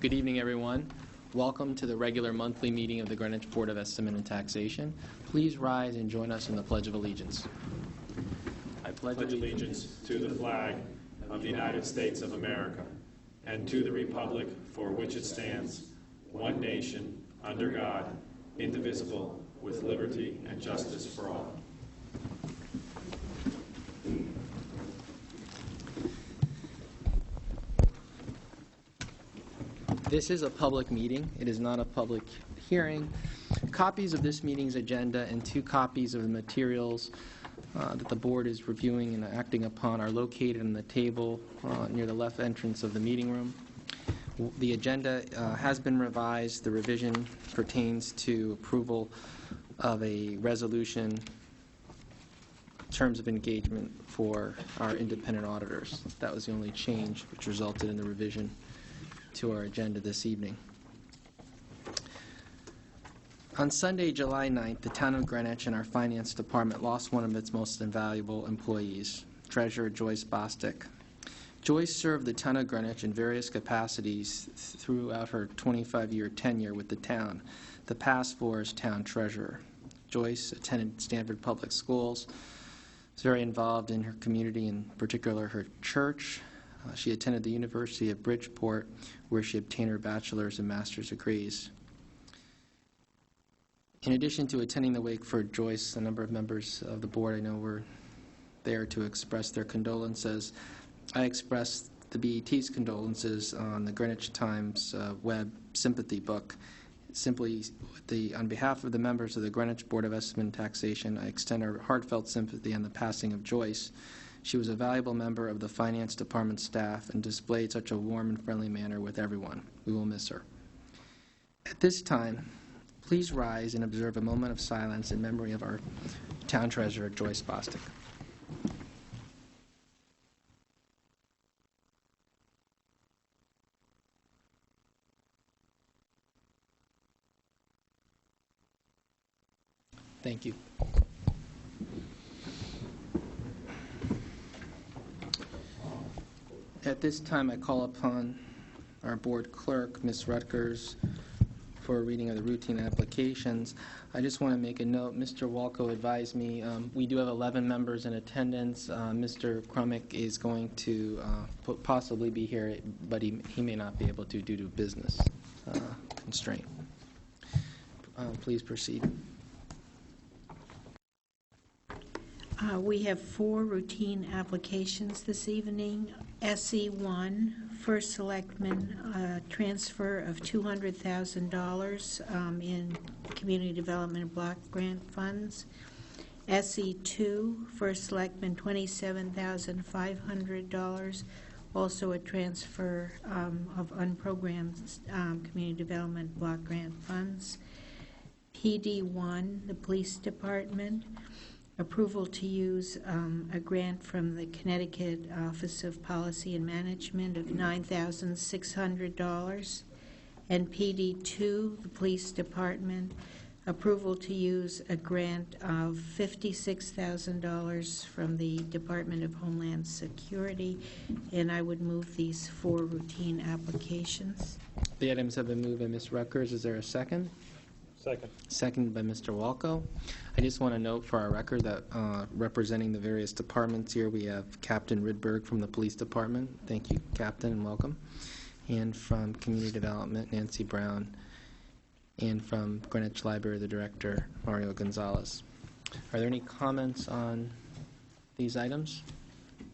Good evening, everyone. Welcome to the regular monthly meeting of the Greenwich Board of Estimate and Taxation. Please rise and join us in the Pledge of Allegiance. I pledge allegiance to the flag of the United States of America and to the republic for which it stands, one nation, under God, indivisible, with liberty and justice for all. This is a public meeting. It is not a public hearing. Copies of this meeting's agenda and 2 copies of the materials that the board is reviewing and acting upon are located on the table near the left entrance of the meeting room. The agenda has been revised. The revision pertains to approval of a resolution, terms of engagement for our independent auditors. That was the only change which resulted in the revision to our agenda this evening. On Sunday, July 9th, the Town of Greenwich and our Finance Department lost one of its most invaluable employees, Treasurer Joyce Bostic. Joyce served the Town of Greenwich in various capacities throughout her 25-year tenure with the town, the past 4 as Town Treasurer. Joyce attended Stanford Public Schools, was very involved in her community, in particular her church. She attended the University of Bridgeport, where she obtained her bachelor's and master's degrees. In addition to attending the wake for Joyce, a number of members of the board I know were there to express their condolences. I expressed the BET's condolences on the Greenwich Times web sympathy book. Simply, on behalf of the members of the Greenwich Board of Estimate and Taxation, I extend our heartfelt sympathy on the passing of Joyce. She was a valuable member of the Finance Department staff and displayed such a warm and friendly manner with everyone. We will miss her. At this time, please rise and observe a moment of silence in memory of our Town Treasurer, Joyce Bostic. Thank you. At this time, I call upon our board clerk, Ms. Rutgers, for a reading of the routine applications. I just want to make a note. Mr. Walko advised me we do have 11 members in attendance. Mr. Crumick is going to possibly be here, but he may not be able to due to business constraint. Please proceed. We have 4 routine applications this evening. SE1, First Selectman, transfer of $200,000 in Community Development Block Grant funds. SE2, First Selectman, $27,500, also a transfer of unprogrammed Community Development Block Grant funds. PD1, the Police Department, approval to use a grant from the Connecticut Office of Policy and Management of $9,600. And PD2, the Police Department, approval to use a grant of $56,000 from the Department of Homeland Security. And I would move these 4 routine applications. The items have been moved by Ms. Rutgers. Is there a second? Second. Seconded by Mr. Walko. I just want to note for our record that representing the various departments here, we have Captain Rydberg from the Police Department. Thank you, Captain, and welcome. And from Community Development, Nancy Brown. And from Greenwich Library, the Director, Mario Gonzalez. Are there any comments on these items?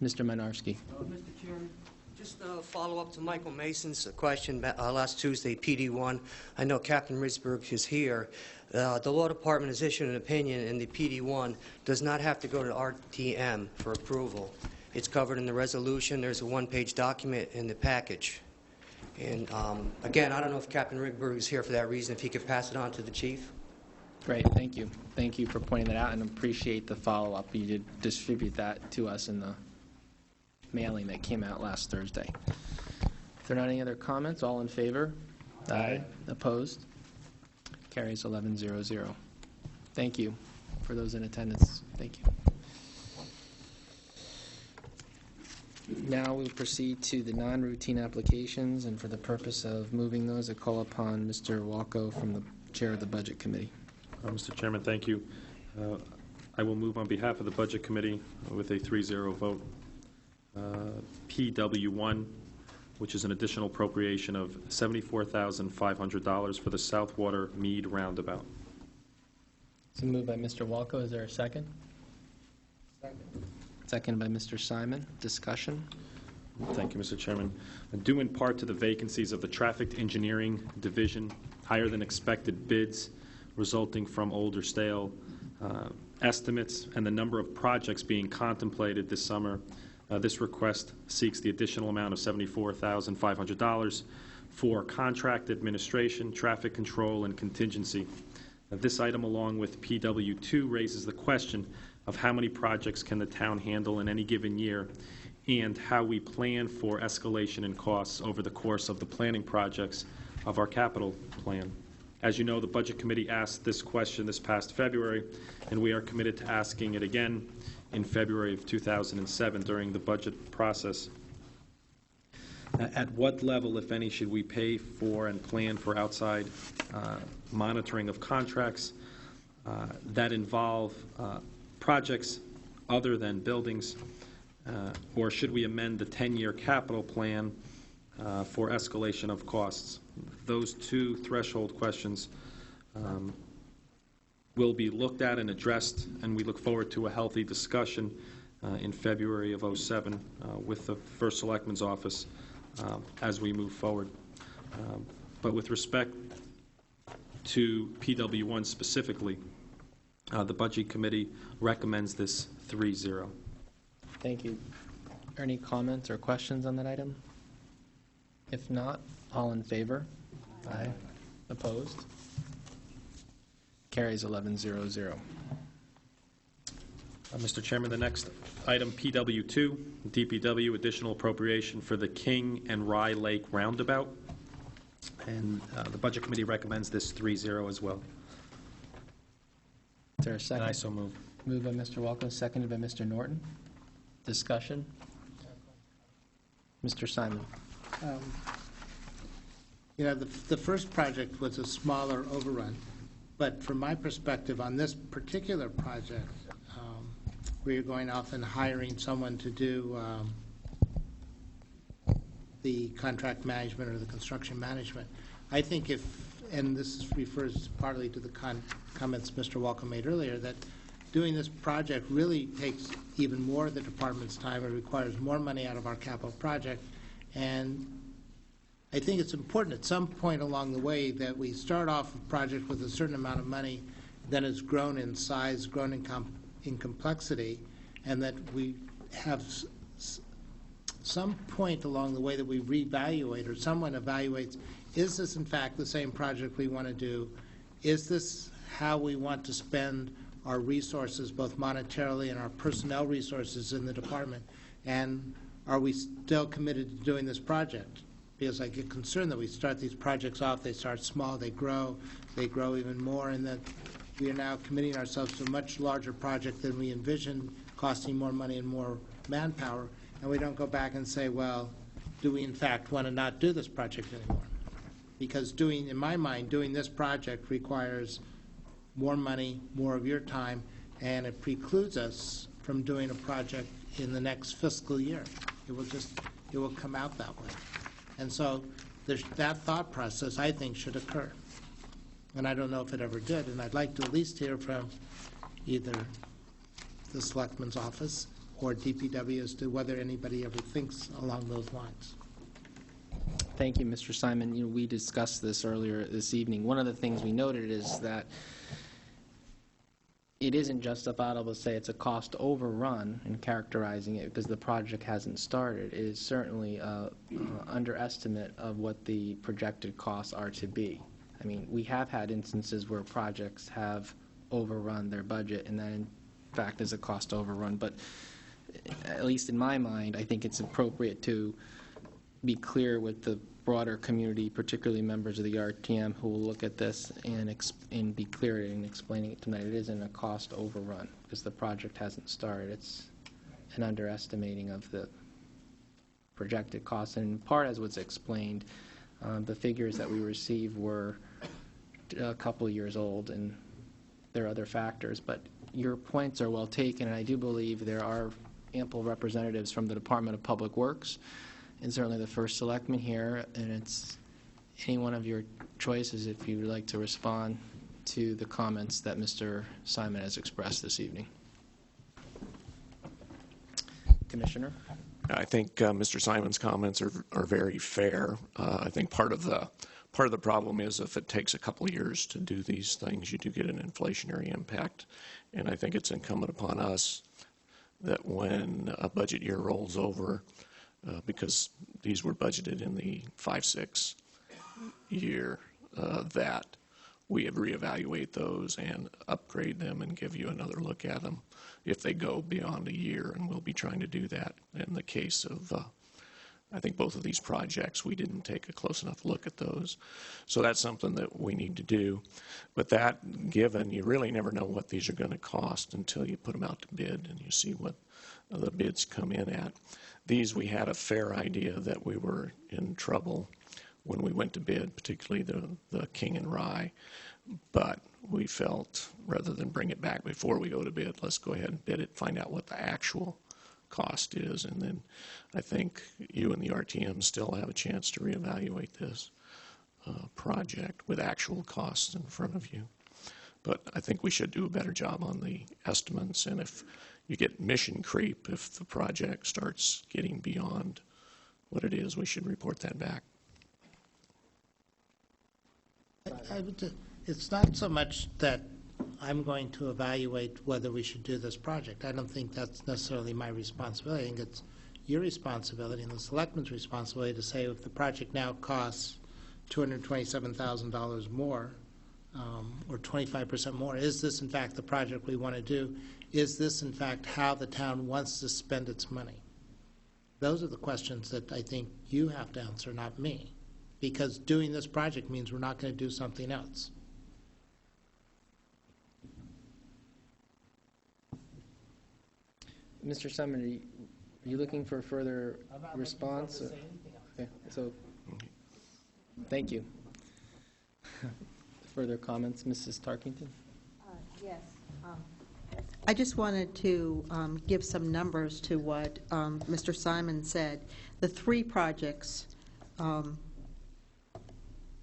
Mr. Mynarski. Mr. Chairman, just a follow-up to Michael Mason's question last Tuesday, PD1. I know Captain Rydberg is here. The Law Department has issued an opinion, and the PD1 does not have to go to RTM for approval. It's covered in the resolution. There's a 1-page document in the package. And again, I don't know if Captain Rydberg is here for that reason, if he could pass it on to the Chief. Great, thank you. Thank you for pointing that out, and appreciate the follow-up. You did distribute that to us in the mailing that came out last Thursday. If there are not any other comments, all in favor? Aye. Opposed? Carries 11-0-0. Thank you for those in attendance. Thank you. Now we'll proceed to the non-routine applications, and for the purpose of moving those, I call upon Mr. Walko from the Chair of the Budget Committee. Mr. Chairman, thank you. I will move on behalf of the Budget Committee with a 3-0 vote. PW1, which is an additional appropriation of $74,500 for the Southwater Mead Roundabout. It's moved by Mr. Walko. Is there a second? Second by Mr. Simon. Discussion? Thank you, Mr. Chairman. Due in part to the vacancies of the Traffic Engineering Division, higher than expected bids resulting from old or stale estimates, and the number of projects being contemplated this summer, this request seeks the additional amount of $74,500 for contract administration, traffic control, and contingency. This item, along with PW2, raises the question of how many projects can the town handle in any given year, and how we plan for escalation in costs over the course of the planning projects of our capital plan. As you know, the Budget Committee asked this question this past February, and we are committed to asking it again in February of 2007 during the budget process. At what level, if any, should we pay for and plan for outside monitoring of contracts that involve projects other than buildings, or should we amend the 10-year capital plan for escalation of costs? Those two threshold questions will be looked at and addressed, and we look forward to a healthy discussion in February of '07 with the First Selectman's Office as we move forward. But with respect to PW1 specifically, the Budget Committee recommends this 3-0. Thank you. Are any comments or questions on that item? If not, all in favor? Aye. Opposed? Carries 11-0-0. Mr. Chairman, the next item, PW2, DPW, additional appropriation for the King and Rye Lake Roundabout. And the Budget Committee recommends this 3-0 as well. Is there a second? And I so move. Moved by Mr. Walko, seconded by Mr. Norton. Discussion? Mr. Simon. The first project was a smaller overrun, but from my perspective, on this particular project, where you're going off and hiring someone to do the contract management or the construction management, I think and this refers partly to the comments Mr. Walker made earlier, that doing this project really takes even more of the department's time. It requires more money out of our capital project, and I think it's important at some point along the way that we start off a project with a certain amount of money, then it's grown in size, grown in complexity, and that we have some point along the way that we reevaluate, or someone evaluates, is this in fact the same project we want to do? Is this how we want to spend our resources, both monetarily and our personnel resources in the department? And are we still committed to doing this project? Because I get concerned that we start these projects off, they start small, they grow even more, and that we are now committing ourselves to a much larger project than we envisioned, costing more money and more manpower, and we don't go back and say, well, do we in fact want to not do this project anymore? Because in my mind, doing this project requires more money, more of your time, and it precludes us from doing a project in the next fiscal year. It will come out that way. And so that thought process, I think, should occur. And I don't know if it ever did, and I'd like to at least hear from either the Selectman's Office or DPW as to whether anybody ever thinks along those lines. Thank you, Mr. Simon. We discussed this earlier this evening. One of the things we noted is that it isn't justifiable to say it's a cost overrun in characterizing it because the project hasn't started. It is certainly an underestimate of what the projected costs are to be. I mean, we have had instances where projects have overrun their budget, and that in fact is a cost overrun. But at least in my mind, I think it's appropriate to be clear with the broader community, particularly members of the RTM, who will look at this and be clear in explaining it tonight. It isn't a cost overrun because the project hasn't started. It's an underestimating of projected costs. And in part, as was explained, the figures that we received were a couple years old, and there are other factors. But your points are well taken, and I do believe there are ample representatives from the Department of Public Works, and certainly the First Selectman here, and it's any one of your choices if you would like to respond to the comments that Mr. Simon has expressed this evening. Commissioner? I think Mr. Simon's comments are very fair. I think part of the problem is if it takes a couple of years to do these things, you do get an inflationary impact. And I think it's incumbent upon us that when a budget year rolls over, because these were budgeted in the 5-6 year, that we reevaluate those and upgrade them and give you another look at them if they go beyond a year, and we'll be trying to do that. In the case of, I think both of these projects, we didn't take a close enough look at those. So that's something that we need to do. But that given, you really never know what these are going to cost until you put them out to bid and you see what the bids come in at. These, we had a fair idea that we were in trouble when we went to bid, particularly the King and Rye. But we felt, rather than bring it back before we go to bid, let's go ahead and bid it, find out what the actual cost is, and then I think you and the RTM still have a chance to reevaluate this project with actual costs in front of you. But I think we should do a better job on the estimates, and if you get mission creep, if the project starts getting beyond what it is, we should report that back. It's not so much that I'm going to evaluate whether we should do this project. I don't think that's necessarily my responsibility. I think it's your responsibility and the selectmen's responsibility to say if the project now costs $227,000 more, or 25% more, is this in fact the project we want to do? Is this in fact how the town wants to spend its money? Those are the questions that I think you have to answer, not me. Because doing this project means we're not going to do something else. Mr. Simon, are you looking for further response? Okay, so, thank you. Further comments, Mrs. Tarkington? Yes. I just wanted to give some numbers to what Mr. Simon said. The three projects, PW1,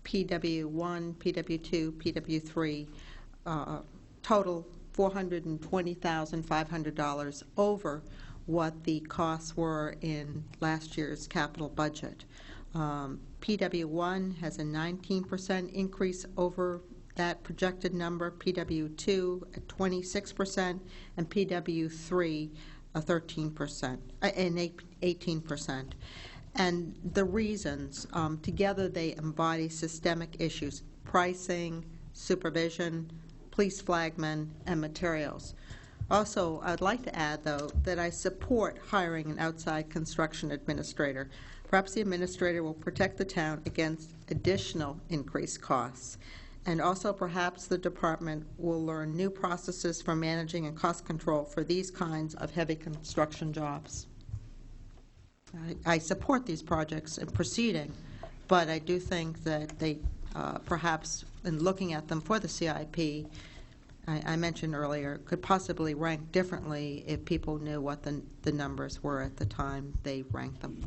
PW2, PW3, total $420,500 over what the costs were in last year's capital budget. PW1 has a 19% increase over that projected number, PW2 at 26%, and PW3 a 13%, and 18%. And the reasons, together they embody systemic issues: pricing, supervision, police flagmen, and materials. Also, I'd like to add, though, that I support hiring an outside construction administrator. Perhaps the administrator will protect the town against additional increased costs. And also, perhaps the department will learn new processes for managing and cost control for these kinds of heavy construction jobs. I support these projects in proceeding, but I do think that they perhaps, in looking at them for the CIP, I mentioned earlier, could possibly rank differently if people knew what the numbers were at the time they ranked them.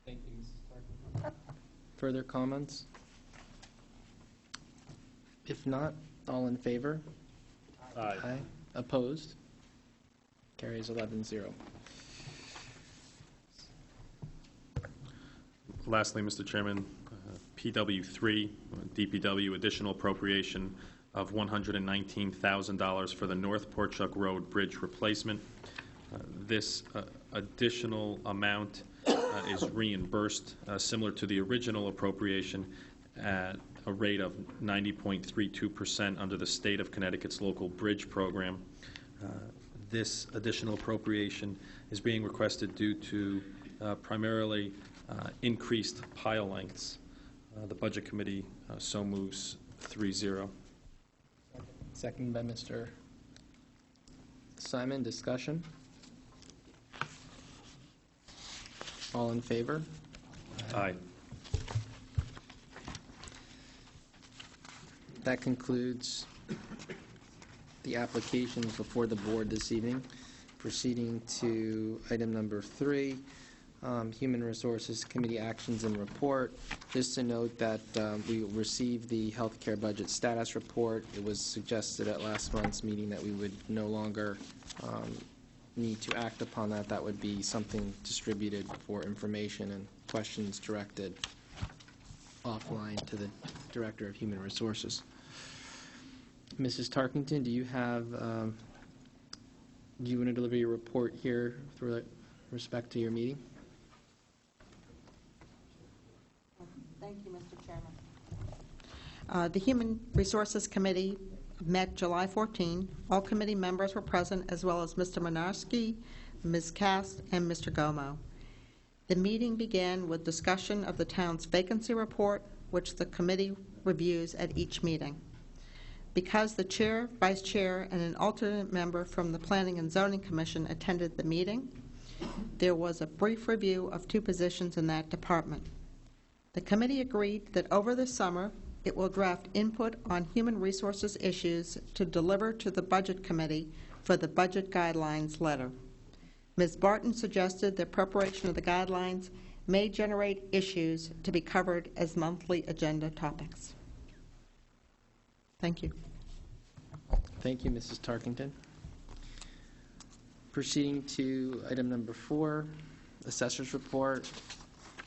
Thank you, Mrs. Tarkington. Further comments? If not, all in favor? Aye. Aye. Opposed? Carries 11-0. Lastly, Mr. Chairman, PW3, DPW additional appropriation of $119,000 for the North Portchuck Road Bridge replacement. This additional amount is reimbursed, similar to the original appropriation, at a rate of 90.32% under the State of Connecticut's local bridge program. This additional appropriation is being requested due to primarily increased pile lengths. The Budget Committee so moves 3-0. Second by Mr. Simon. Discussion? All in favor? Aye. That concludes the applications before the board this evening. Proceeding to item number 3, Human Resources Committee actions and report. Just to note that we received the healthcare budget status report. It was suggested at last month's meeting that we would no longer need to act upon that. That would be something distributed for information and questions directed offline to the Director of Human Resources. Mrs. Tarkington, do you have, do you want to deliver your report here with respect to your meeting? Thank you, Mr. Chairman. The Human Resources Committee met July 14. All committee members were present, as well as Mr. Minarski, Ms. Cast, and Mr. Gomo. The meeting began with discussion of the town's vacancy report, which the committee reviews at each meeting. Because the chair, vice chair, and an alternate member from the Planning and Zoning Commission attended the meeting, there was a brief review of 2 positions in that department. The committee agreed that over the summer, it will draft input on human resources issues to deliver to the Budget Committee for the Budget Guidelines letter. Ms. Barton suggested that preparation of the guidelines may generate issues to be covered as monthly agenda topics. Thank you. Thank you, Mrs. Tarkington. Proceeding to item number 4, Assessor's Report.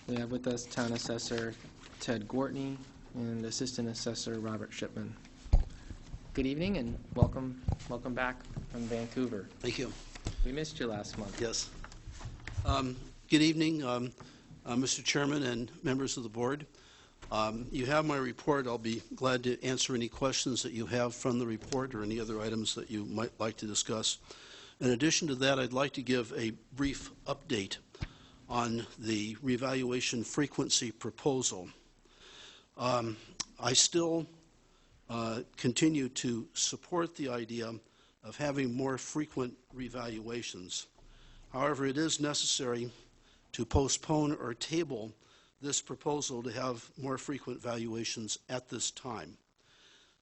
We have with us Town Assessor Ted Gortney and Assistant Assessor Robert Shipman. Good evening and welcome back from Vancouver. Thank you. We missed you last month. Yes. Good evening, Mr. Chairman and members of the board. You have my report. I'll be glad to answer any questions that you have from the report or any other items that you might like to discuss. In addition to that, I'd like to give a brief update on the revaluation frequency proposal. I still continue to support the idea of having more frequent revaluations. However, it is necessary to postpone or table this proposal to have more frequent valuations at this time.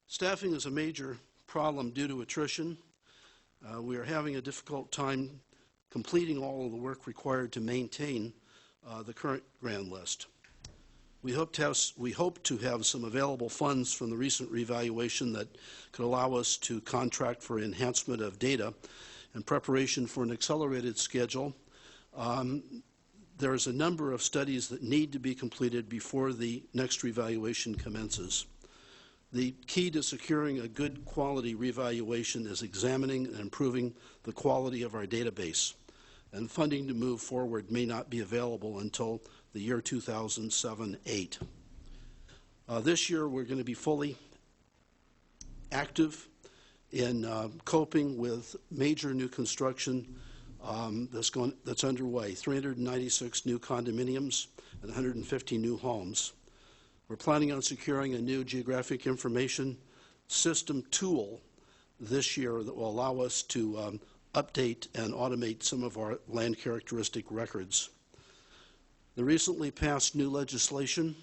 Staffing is a major problem due to attrition. We are having a difficult time completing all of the work required to maintain the current grand list. We hope to have some available funds from the recent revaluation that could allow us to contract for enhancement of data in preparation for an accelerated schedule. There's a number of studies that need to be completed before the next revaluation commences. The key to securing a good quality revaluation is examining and improving the quality of our database, and funding to move forward may not be available until the year 2007-8. This year we're going to be fully active in coping with major new construction that's underway, 396 new condominiums and 150 new homes. We're planning on securing a new geographic information system tool this year that will allow us to update and automate some of our land characteristic records. The recently passed new legislation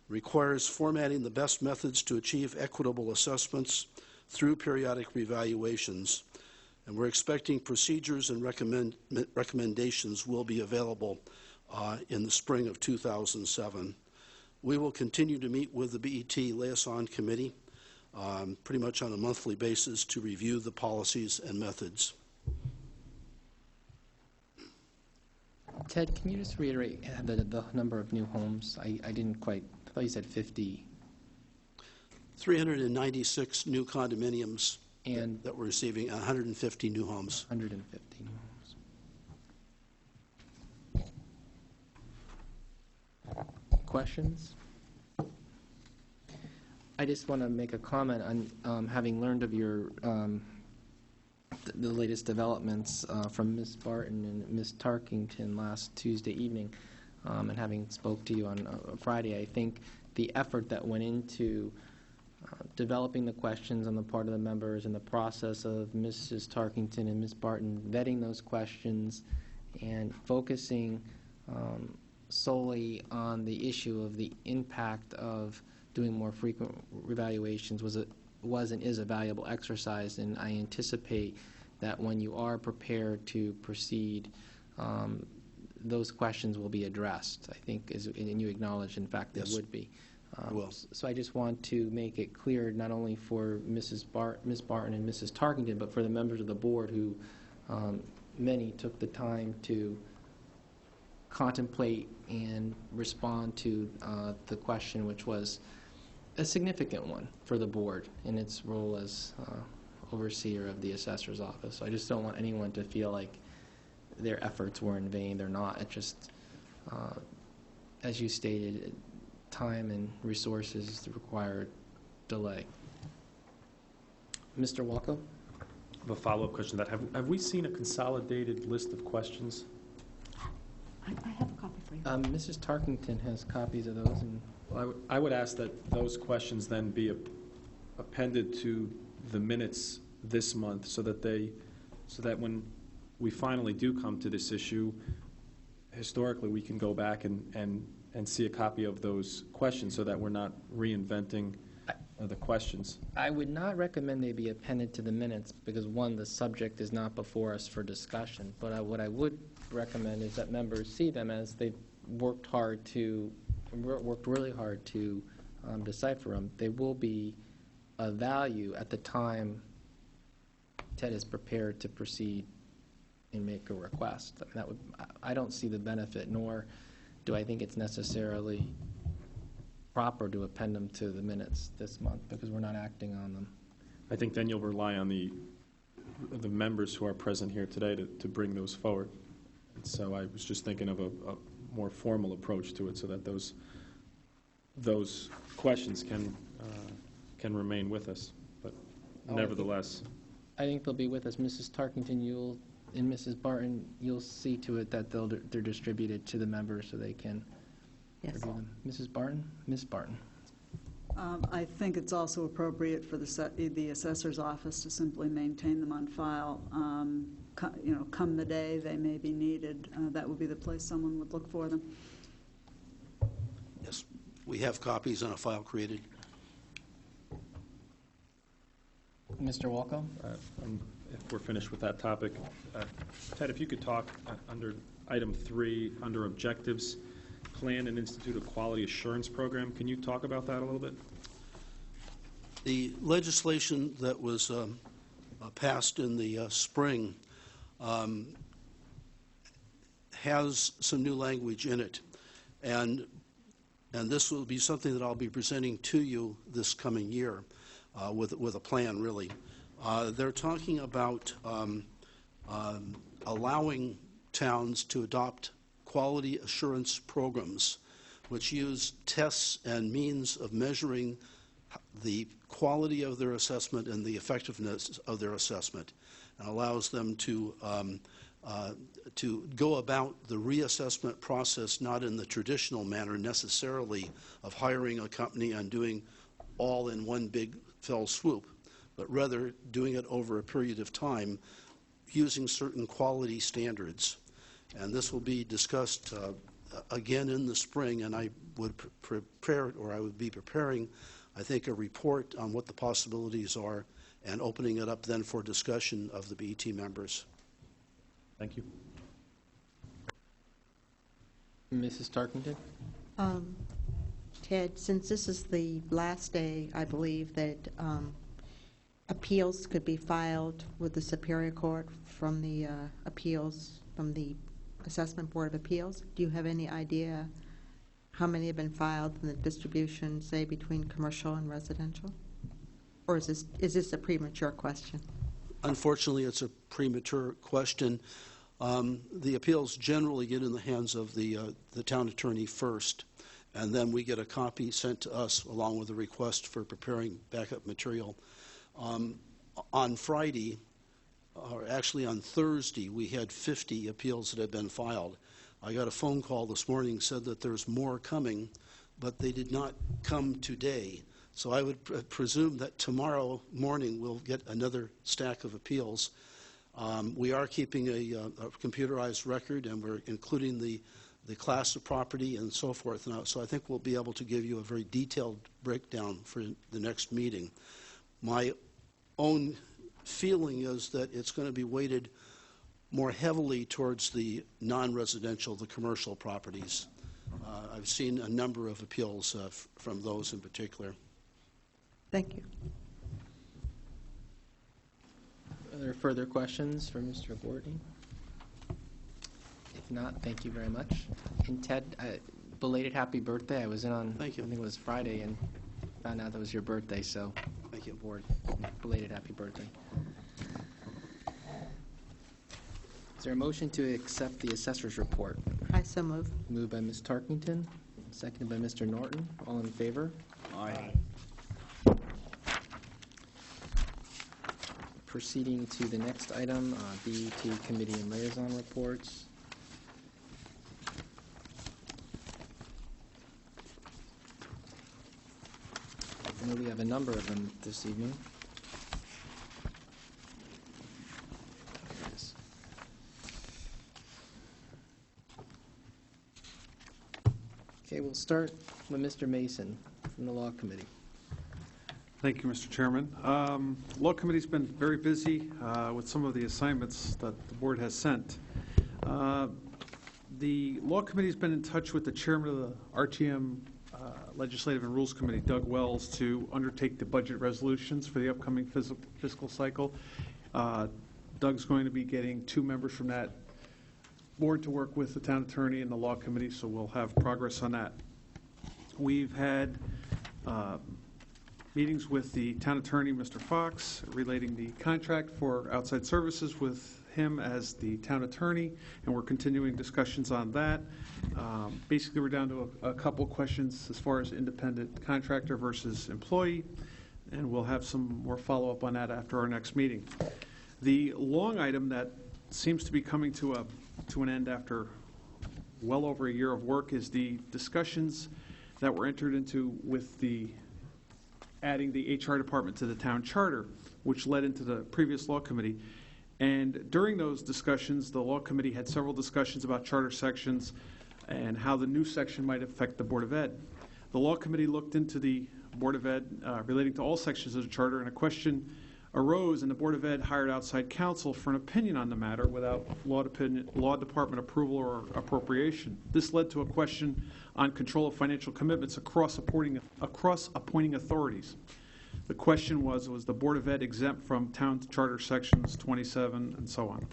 requires formatting the best methods to achieve equitable assessments through periodic revaluations, and we're expecting procedures and recommendations will be available in the spring of 2007. We will continue to meet with the BET Liaison Committee pretty much on a monthly basis to review the policies and methods. Ted, can you just reiterate the number of new homes? I didn't quite, I thought you said 50. 396 new condominiums and that we're receiving, 150 new homes. 150 new homes. Questions? I just want to make a comment on having learned of your the latest developments from Ms. Barton and Ms. Tarkington last Tuesday evening, and having spoke to you on Friday. I think the effort that went into developing the questions on the part of the members and the process of Mrs. Tarkington and Ms. Barton vetting those questions and focusing solely on the issue of the impact of doing more frequent revaluations was and is a valuable exercise, and I anticipate that when you are prepared to proceed, those questions will be addressed. I think, and you acknowledge, in fact, Yes. they would be. Will. So I just want to make it clear, not only for Ms. Barton and Mrs. Tarkington, but for the members of the board who many took the time to contemplate and respond to the question, which was a significant one for the board in its role as overseer of the assessor's office. So I just don't want anyone to feel like their efforts were in vain. They're not. It just, as you stated, time and resources require delay. Mr. Walko? I have a follow-up question. Have we seen a consolidated list of questions? I have a copy for you. Mrs. Tarkington has copies of those, and Well, I would ask that those questions then be appended to the minutes this month so that when we finally do come to this issue, historically we can go back and see a copy of those questions so that we're not reinventing the questions. I would not recommend they be appended to the minutes because, one, the subject is not before us for discussion. But what I would recommend is that members see them as they've worked really hard to decipher them. They will be of value at the time Ted is prepared to proceed and make a request. I mean, I don't see the benefit, nor do I think it's necessarily proper to append them to the minutes this month because we're not acting on them. I think then you'll rely on the members who are present here today to bring those forward. And so I was just thinking of a more formal approach to it so that those questions can remain with us. But nevertheless, I think they'll be with us. Mrs. Tarkington, and Mrs. Barton, you'll see to it that they're distributed to the members so they can Yes. review them. Mrs. Barton? Ms. Barton. I think it's also appropriate for the assessor's office to simply maintain them on file. Come the day they may be needed, that would be the place someone would look for them. Yes, we have copies on a file created. Mr. Walko? if we're finished with that topic, Ted, if you could talk under item 3, under objectives, plan and institute a quality assurance program. Can you talk about that a little bit? The legislation that was passed in the spring has some new language in it, and this will be something that I'll be presenting to you this coming year with a plan, really. They're talking about allowing towns to adopt quality assurance programs which use tests and means of measuring the quality of their assessment and the effectiveness of their assessment, and allows them to go about the reassessment process not in the traditional manner necessarily of hiring a company and doing all in one big fell swoop, but rather doing it over a period of time using certain quality standards. And this will be discussed again in the spring, and I would be preparing, I think, a report on what the possibilities are and opening it up then for discussion of the BET members. Thank you. Mrs. Tarkington? Ted, since this is the last day, I believe, that appeals could be filed with the Superior Court from the appeals, from the Assessment Board of Appeals, do you have any idea how many have been filed in the distribution, say, between commercial and residential? Or is this a premature question? Unfortunately, it's a premature question. The appeals generally get in the hands of the town attorney first, and then we get a copy sent to us along with a request for preparing backup material. On Friday, or actually on Thursday, we had 50 appeals that had been filed. I got a phone call this morning, said that there's more coming, but they did not come today. So I would presume that tomorrow morning we'll get another stack of appeals. We are keeping a computerized record, and we're including the the class of property, and so forth. Now, so I think we'll be able to give you a very detailed breakdown for the next meeting. My own feeling is that it's going to be weighted more heavily towards the non-residential, the commercial properties. I've seen a number of appeals from those in particular. Thank you. Are there further questions for Mr. Gordy? If not, thank you very much. And Ted, belated happy birthday. I was in on, Thank you. I think it was Friday, and found out that was your birthday, so Thank you. board, belated happy birthday. Is there a motion to accept the assessor's report? I so move. Moved by Ms. Tarkington, seconded by Mr. Norton. All in favor? Aye. Proceeding to the next item, BET Committee and Liaison Reports. I know we have a number of them this evening. Yes. Okay, we'll start with Mr. Mason from the Law Committee. Thank you, Mr. Chairman. Law Committee's been very busy with some of the assignments that the board has sent. The Law Committee's been in touch with the chairman of the RTM Legislative and Rules Committee, Doug Wells, to undertake the budget resolutions for the upcoming fiscal cycle. Doug's going to be getting 2 members from that board to work with the town attorney and the Law Committee, so we'll have progress on that. We've had meetings with the town attorney, Mr. Fox, relating the contract for outside services with him as the town attorney, and we're continuing discussions on that. Basically, we're down to a couple questions as far as independent contractor versus employee, and we'll have some more follow-up on that after our next meeting. The long item that seems to be coming to an end after well over a year of work is the discussions that were entered into with the adding the HR department to the town charter, which led into the previous law committee. And during those discussions, the law committee had several discussions about charter sections and how the new section might affect the Board of Ed. The law committee looked into the Board of Ed relating to all sections of the charter, and a question arose, and the Board of Ed hired outside counsel for an opinion on the matter without law department approval or appropriation. This led to a question on control of financial commitments across appointing authorities. The question was the Board of Ed exempt from town charter sections 27 and so on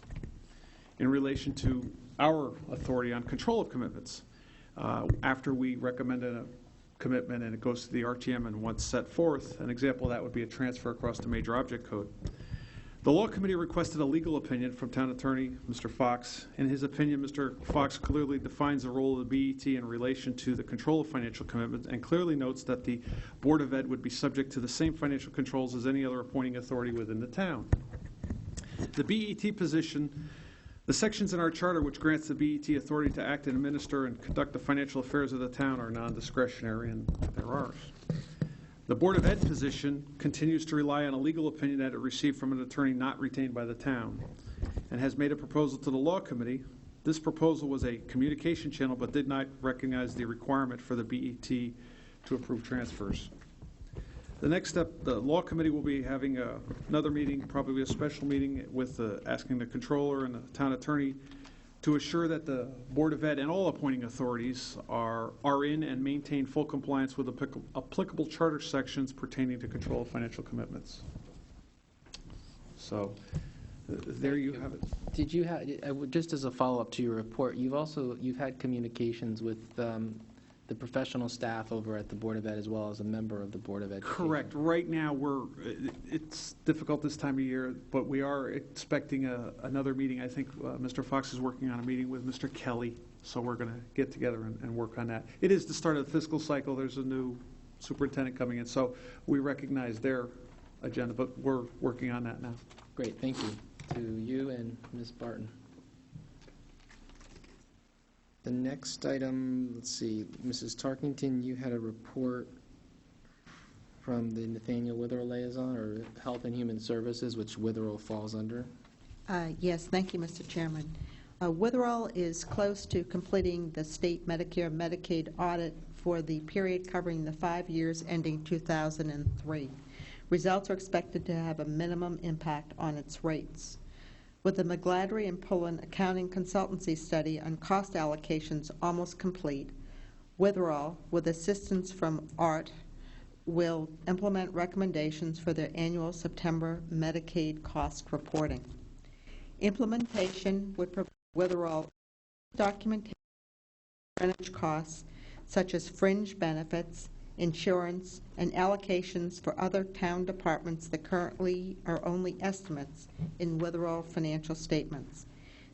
in relation to our authority on control of commitments? After we recommended a commitment and it goes to the RTM and once set forth, an example of that would be a transfer across the major object code. The Law Committee requested a legal opinion from Town Attorney Mr. Fox. In his opinion, Mr. Fox clearly defines the role of the BET in relation to the control of financial commitments and clearly notes that the Board of Ed would be subject to the same financial controls as any other appointing authority within the town. The BET position, the sections in our charter which grants the BET authority to act and administer and conduct the financial affairs of the town are non-discretionary, and they're ours. The Board of Ed position continues to rely on a legal opinion that it received from an attorney not retained by the town and has made a proposal to the Law Committee. This proposal was a communication channel but did not recognize the requirement for the BET to approve transfers. The next step, the Law Committee will be having another meeting, probably a special meeting, with asking the Controller and the Town Attorney to assure that the Board of Ed and all appointing authorities are in and maintain full compliance with applicable charter sections pertaining to control of financial commitments. So there you have it. Did you have, just as a follow-up to your report, you've had communications with the professional staff over at the Board of Ed as well as a member of the Board of Education? Correct. Right now, it's difficult this time of year, but we are expecting another meeting. I think Mr. Fox is working on a meeting with Mr. Kelly, so we're going to get together and work on that. It is the start of the fiscal cycle. There's a new superintendent coming in, so we recognize their agenda, but we're working on that now. Great, thank you. To you and Ms. Barton. The next item, let's see, Mrs. Tarkington, you had a report from the Nathaniel Witherell Liaison, or Health and Human Services, which Witherell falls under. Yes, thank you, Mr. Chairman. Witherell is close to completing the state Medicare-Medicaid audit for the period covering the 5 years ending 2003. Results are expected to have a minimum impact on its rates. With the McGladrey and Pullen accounting consultancy study on cost allocations almost complete, Witherell, with assistance from ART, will implement recommendations for their annual September Medicaid cost reporting. Implementation would provide Witherell documentation of Greenwich costs such as fringe benefits, insurance, and allocations for other town departments that currently are only estimates in Witherell financial statements.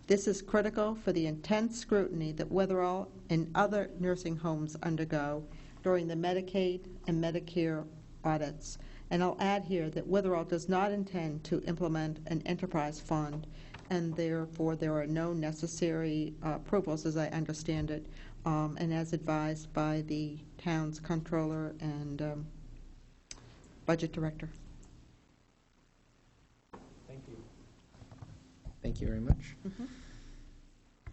This is critical for the intense scrutiny that Witherell and other nursing homes undergo during the Medicaid and Medicare audits. And I'll add here that Witherell does not intend to implement an enterprise fund, and therefore there are no necessary approvals, as I understand it, and as advised by the town's controller and budget director. Thank you. Thank you very much.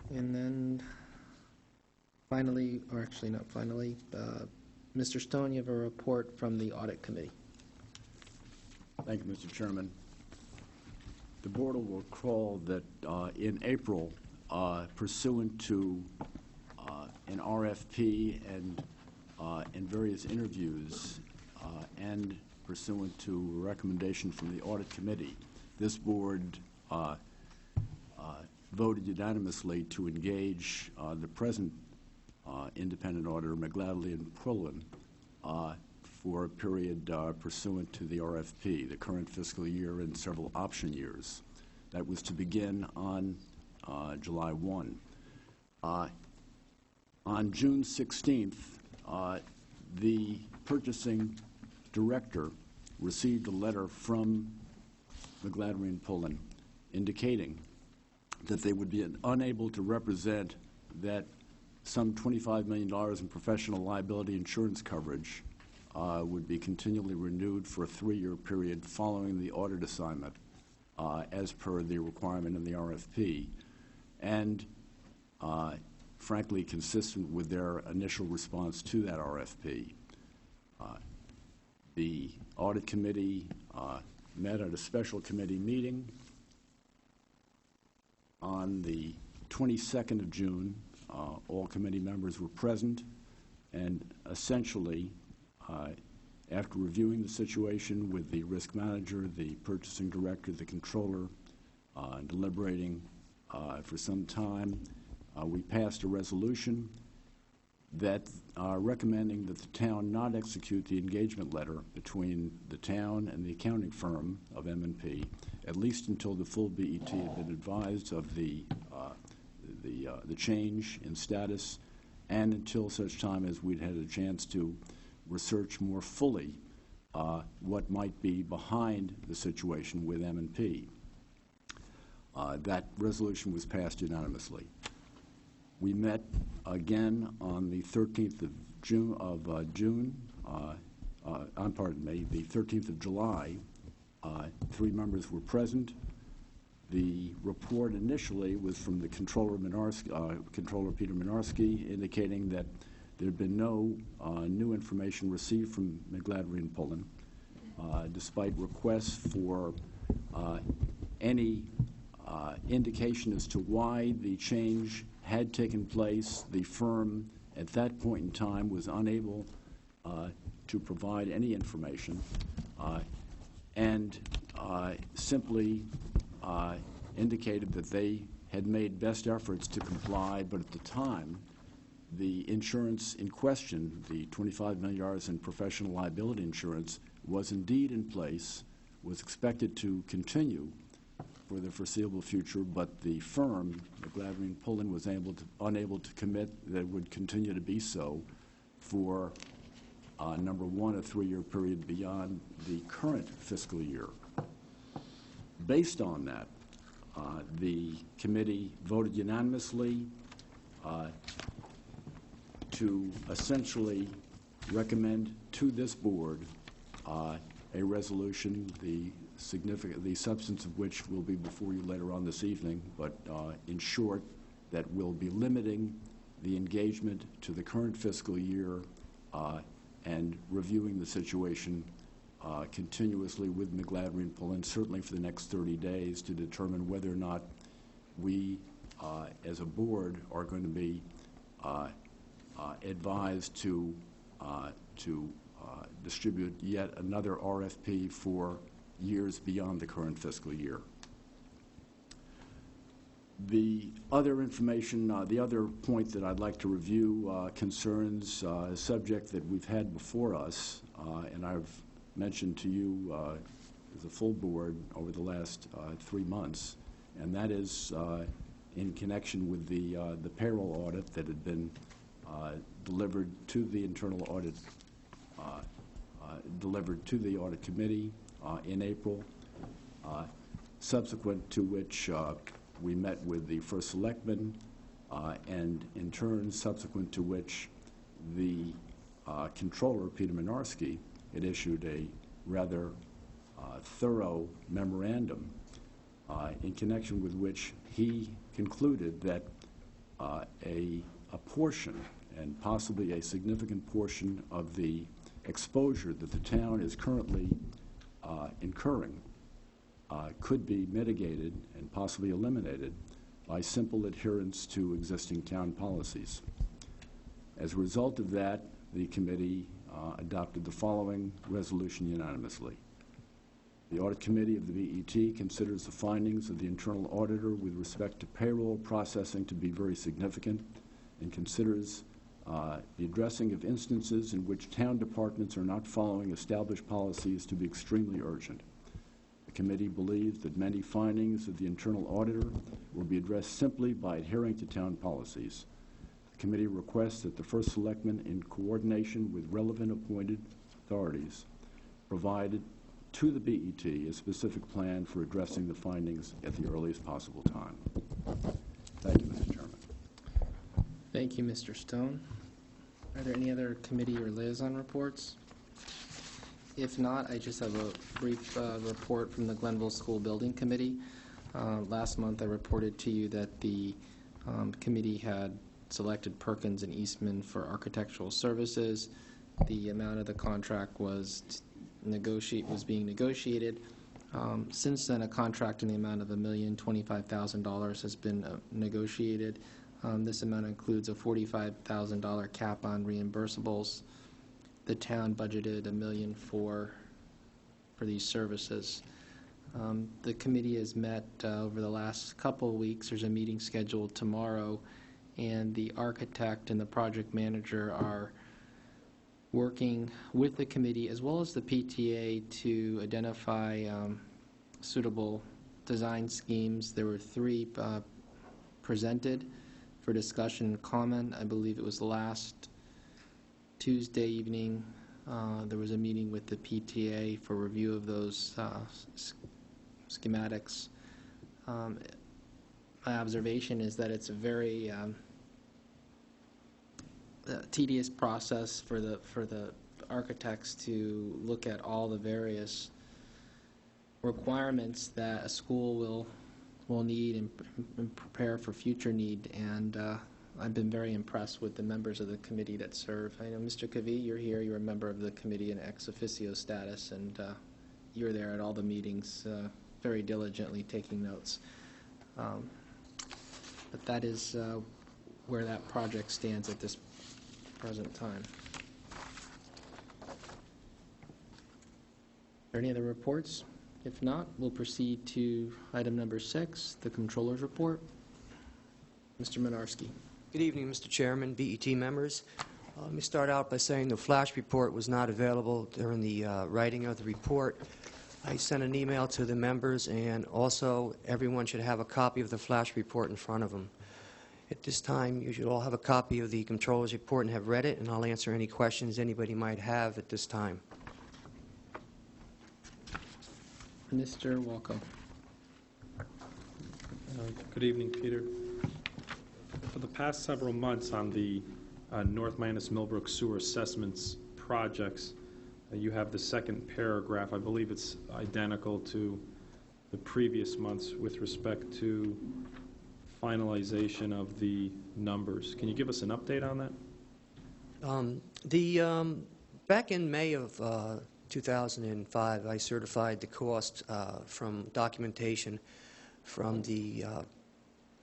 And then finally, or actually not finally, Mr. Stone, you have a report from the Audit Committee. Thank you, Mr. Chairman. The board will recall that in April, pursuant to an RFP and various interviews, and pursuant to a recommendation from the Audit Committee, this board voted unanimously to engage the present independent auditor, McGladrey and Pullen, for a period pursuant to the RFP, the current fiscal year and several option years. That was to begin on July 1. On June 16th, the purchasing director received a letter from McGladrey and Pullen indicating that they would be unable to represent that some $25 million in professional liability insurance coverage would be continually renewed for a 3-year period following the audit assignment as per the requirement in the RFP, and frankly consistent with their initial response to that RFP. The Audit Committee met at a special committee meeting on the 22nd of June. All committee members were present, and essentially, after reviewing the situation with the risk manager, the purchasing director, the controller, deliberating for some time, we passed a resolution that recommending that the town not execute the engagement letter between the town and the accounting firm of M&P, at least until the full BET had been advised of the change in status, and until such time as we'd had a chance to research more fully what might be behind the situation with M&P. That resolution was passed unanimously. We met again on the 13th of June, the 13th of July. 3 members were present. The report initially was from the Controller Peter Minarski, indicating that there had been no new information received from McGladrey and Pullen, despite requests for any indication as to why the change had taken place. The firm at that point in time was unable to provide any information and simply indicated that they had made best efforts to comply, but at the time, the insurance in question, the $25 million in professional liability insurance, was indeed in place, was expected to continue for the foreseeable future, but the firm, McGladrey and Pullen, was unable to commit that it would continue to be so for, number one, a 3-year period beyond the current fiscal year. Based on that, the committee voted unanimously to essentially recommend to this board a resolution, the substance of which will be before you later on this evening, but in short, that will be limiting the engagement to the current fiscal year and reviewing the situation continuously with McGladrey and Pullen, certainly for the next 30 days, to determine whether or not we, as a board, are going to be advised to distribute yet another RFP for years beyond the current fiscal year. The other information, the other point that I'd like to review concerns a subject that we've had before us, and I've mentioned to you as a full board over the last 3 months, and that is in connection with the payroll audit that had been delivered to the internal audit, delivered to the audit committee in April, subsequent to which we met with the first selectman, and in turn, subsequent to which the controller, Peter Minarski, had issued a rather thorough memorandum in connection with which he concluded that a portion, and possibly a significant portion, of the exposure that the town is currently incurring could be mitigated and possibly eliminated by simple adherence to existing town policies. As a result of that, the committee adopted the following resolution unanimously. The Audit Committee of the BET considers the findings of the internal auditor with respect to payroll processing to be very significant, and considers the addressing of instances in which town departments are not following established policies to be extremely urgent. The committee believes that many findings of the internal auditor will be addressed simply by adhering to town policies. The committee requests that the first selectman, in coordination with relevant appointed authorities, provide to the BET a specific plan for addressing the findings at the earliest possible time. Thank you, Mr. Chairman. Thank you, Mr. Stone. Are there any other committee or liaison reports? If not, I just have a brief report from the Glenville School Building Committee. Last month I reported to you that the committee had selected Perkins and Eastman for architectural services. The amount of the contract was being negotiated. Since then, a contract in the amount of $1,025,000 has been negotiated. This amount includes a $45,000 cap on reimbursables. The town budgeted $1 million for these services. The committee has met over the last couple of weeks. There's a meeting scheduled tomorrow, and the architect and the project manager are working with the committee as well as the PTA to identify suitable design schemes. There were 3 presented for discussion and comment. I believe it was last Tuesday evening. There was a meeting with the PTA for review of those schematics. My observation is that it's a very tedious process for the architects to look at all the various requirements that a school will need and prepare for future need. And I've been very impressed with the members of the committee that serve. I know, Mr. Kavi, you're here. You're a member of the committee in ex officio status, and you're there at all the meetings, very diligently taking notes. But that is where that project stands at this present time. Are there any other reports? If not, we'll proceed to item number 6, the Controller's Report. Mr. Minarski. Good evening, Mr. Chairman, BET members. Let me start out by saying the flash report was not available during the writing of the report. I sent an email to the members, and also everyone should have a copy of the flash report in front of them. At this time, you should all have a copy of the Controller's Report and have read it, and I'll answer any questions anybody might have at this time. Mr. Walko. Good evening, Peter. For the past several months on the North Manus Millbrook Sewer Assessments projects, you have the second paragraph. I believe it's identical to the previous months with respect to finalization of the numbers. Can you give us an update on that? Back in May of 2005, I certified the cost from documentation from the,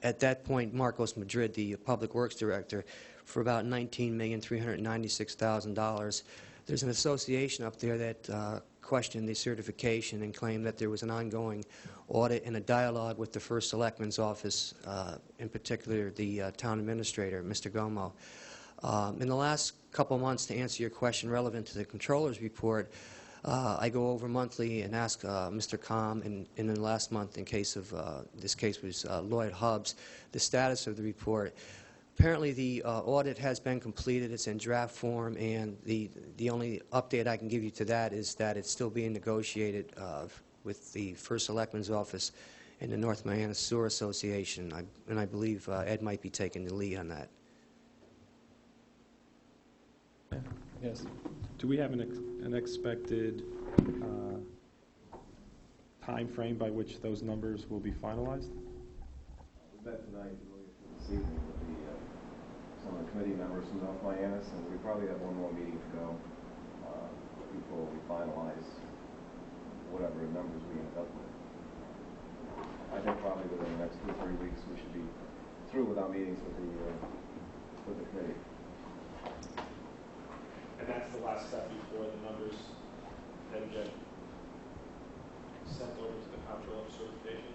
at that point, Marcos Madrid, the Public Works Director, for about $19,396,000. There's an association up there that questioned the certification and claimed that there was an ongoing audit and a dialogue with the First Selectman's office, in particular the town administrator, Mr. Gomo. In the last couple months, to answer your question relevant to the Controller's report, I go over monthly and ask Mr. Com, and in the last month, in case of this case was Lloyd Hubbs, the status of the report. Apparently, the audit has been completed. It's in draft form, and the only update I can give you to that is that it's still being negotiated with the First Selectman's office and the North Miami Sewer Association, and I believe Ed might be taking the lead on that. Yes. Do we have an expected time frame by which those numbers will be finalized? We met tonight, this evening, with some of the committee members from North Miami, and we probably have one more meeting to go before we finalize whatever numbers we end up with. I think probably within the next 2 or 3 weeks we should be through with our meetings with the committee. And that's the last step before the numbers then get sent over to the Comptroller of Certification.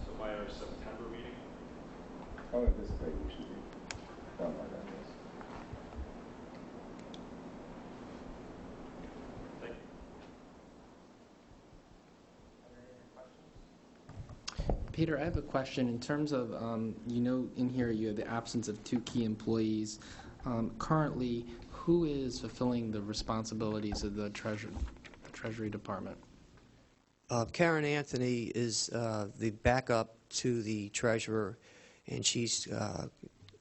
So by our September meeting? I would anticipate we should be done by then, yes. Thank you. Peter, I have a question. In terms of, in here you have the absence of 2 key employees. Currently, who is fulfilling the responsibilities of the Treasury Department? Karen Anthony is the backup to the treasurer, and she's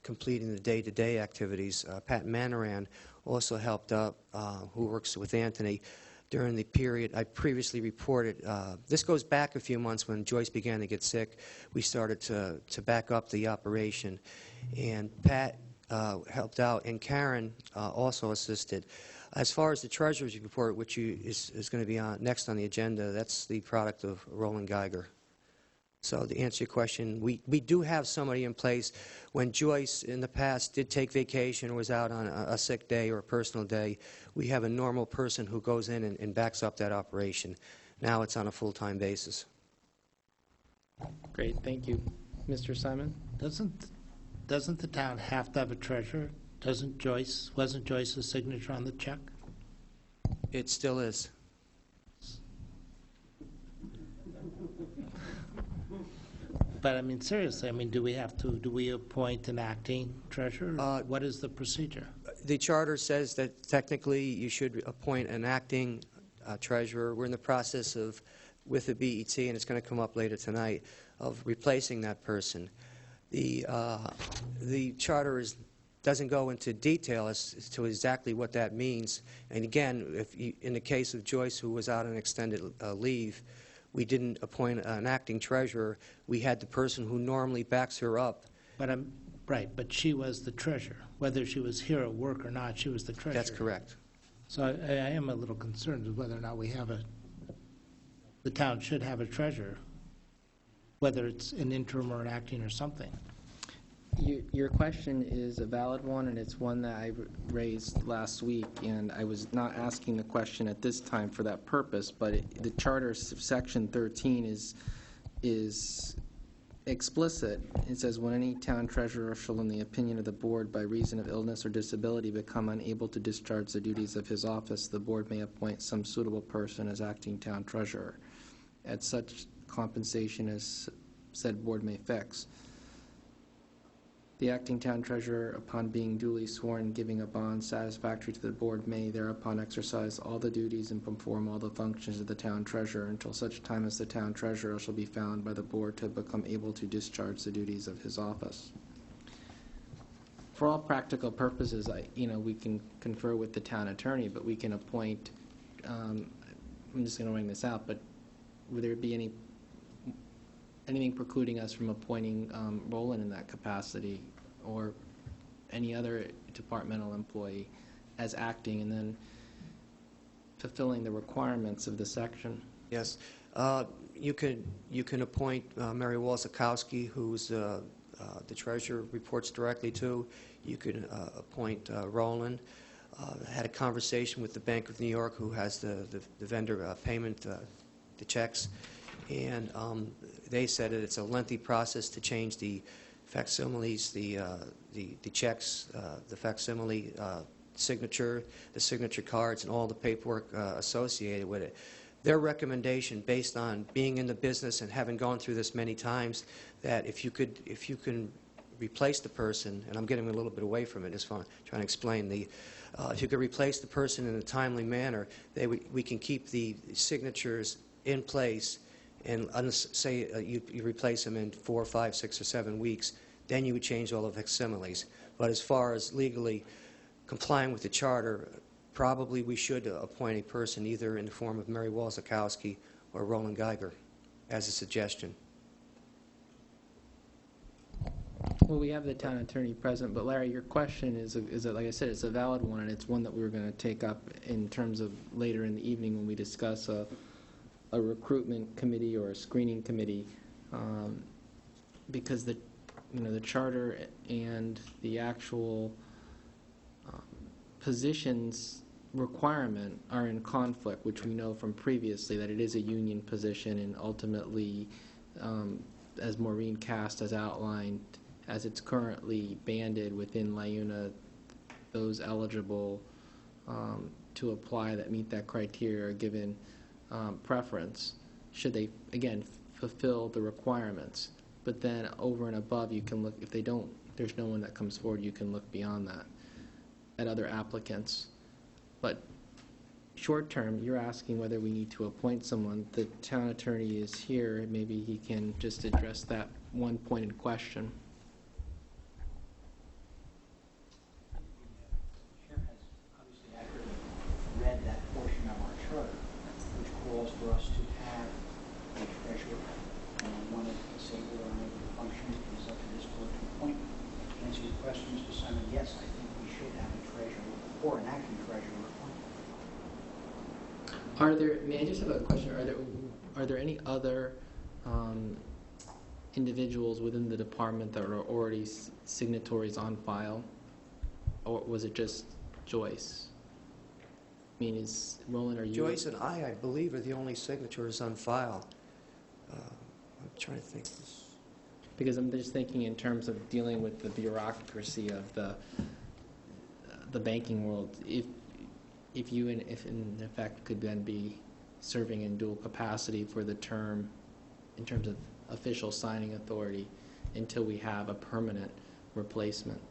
completing the day-to-day activities. Pat Manaran also helped out, who works with Anthony during the period I previously reported. This goes back a few months when Joyce began to get sick. We started to back up the operation, and Pat helped out, and Karen also assisted. As far as the Treasurer's report, which is going to be next on the agenda, that's the product of Roland Geiger. So to answer your question, we do have somebody in place. When Joyce in the past did take vacation or was out on a sick day or a personal day, we have a normal person who goes in and backs up that operation. Now it's on a full-time basis. Great, thank you. Mr. Simon? Doesn't the town have to have a treasurer? Wasn't Joyce's signature on the check? It still is. But I mean, seriously, I mean, do we appoint an acting treasurer? What is the procedure? The charter says that technically you should appoint an acting treasurer. We're in the process of, with the BET, and it's going to come up later tonight, of replacing that person. The charter doesn't go into detail as to exactly what that means. And again, in the case of Joyce, who was out on extended leave, we didn't appoint an acting treasurer. We had the person who normally backs her up. Right, but she was the treasurer. Whether she was here at work or not, she was the treasurer. That's correct. So I am a little concerned with whether or not the town should have a treasurer, whether it's an interim or an acting or something. Your question is a valid one, and it's one that I raised last week, and I was not asking the question at this time for that purpose, but the Charter Section 13 is explicit. It says, when any town treasurer shall, in the opinion of the board, by reason of illness or disability, become unable to discharge the duties of his office, the board may appoint some suitable person as acting town treasurer at such compensation as said board may fix. The acting town treasurer, upon being duly sworn, giving a bond satisfactory to the board, may thereupon exercise all the duties and perform all the functions of the town treasurer until such time as the town treasurer shall be found by the board to become able to discharge the duties of his office. For all practical purposes, we can confer with the town attorney, but we can appoint, I'm just going to wing this out, but would there be anything precluding us from appointing Roland in that capacity or any other departmental employee as acting and then fulfilling the requirements of the section. Yes. You can appoint Mary Walzakowski, who's the treasurer, reports directly to. You can appoint Roland. I had a conversation with the Bank of New York, who has the vendor payment, the checks, and they said that it's a lengthy process to change the facsimiles, the checks, the facsimile signature, the signature cards, and all the paperwork associated with it. Their recommendation, based on being in the business and having gone through this many times, that if you can replace the person, and I'm getting a little bit away from it, just trying to explain if you could replace the person in a timely manner, we can keep the signatures in place, and say you replace them in 4, 5, 6, or 7 weeks, then you would change all the facsimiles. But as far as legally complying with the charter, probably we should appoint a person either in the form of Mary Walzakowski or Roland Geiger as a suggestion. Well, we have the town attorney present, but Larry, your question is like I said, it's a valid one, and it's one that we were going to take up in terms of later in the evening when we discuss a recruitment committee or a screening committee, because the charter and the actual positions requirement are in conflict, which we know from previously that it is a union position, and ultimately, as Maureen Cast has outlined, as it's currently banded within LIUNA, those eligible to apply that meet that criteria are given preference, should they, again, fulfill the requirements. But then over and above, you can look, if they don't, there's no one that comes forward, you can look beyond that at other applicants. But short term, you're asking whether we need to appoint someone. The town attorney is here. Maybe he can just address that one pointed question. The chair has obviously accurately read that portion of our charter, which calls for us to have a treasurer. And one of the say we're unable to function is up to this board to appoint. To answer your question, Mr. Simon, yes, I think we should have a treasurer or an acting treasurer appointed. Are there? May I just have a question? Are there any other individuals within the department that are already signatories on file, or was it just Joyce? I mean, is Roland? Are you? Joyce and I believe, are the only signatures on file. I'm trying to think. Because I'm just thinking in terms of dealing with the bureaucracy of the banking world. If you, if in effect, could then be serving in dual capacity for the term in terms of official signing authority until we have a permanent replacement.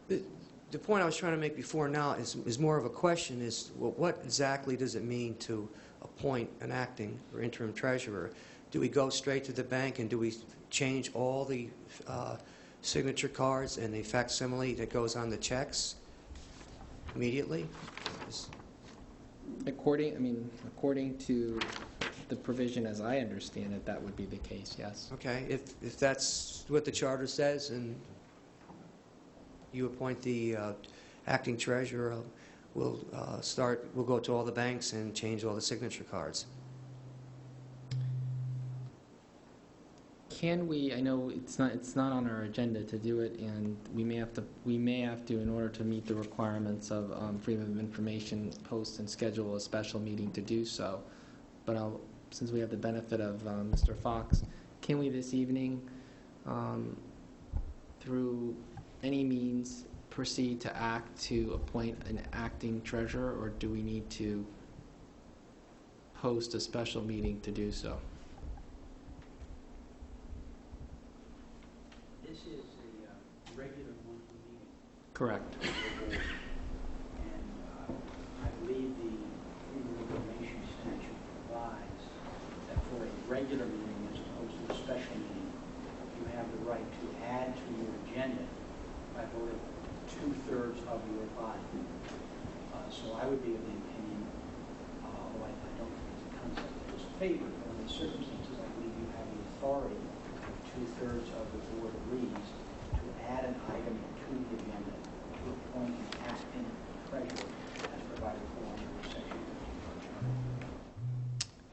The point I was trying to make before now is more of a question, is well, what exactly does it mean to appoint an acting or interim treasurer? Do we go straight to the bank and do we change all the signature cards and the facsimile that goes on the checks immediately? According to the provision as I understand it, that would be the case, yes. Okay, if that's what the charter says and you appoint the acting treasurer, we'll go to all the banks and change all the signature cards. Can we? I know it's not on our agenda to do it, and we may have to in order to meet the requirements of freedom of information, post and schedule a special meeting to do so. But since we have the benefit of Mr. Fox, can we this evening, through any means, proceed to act to appoint an acting treasurer, or do we need to post a special meeting to do so? This is a regular monthly meeting. Correct. And I believe the Freedom of Information statute provides that for a regular meeting as opposed to a special meeting, you have the right to add to your agenda by voting 2/3 of your body. So I would be of the opinion, although I don't think it's a concept that is favored, but under the circumstances, I believe you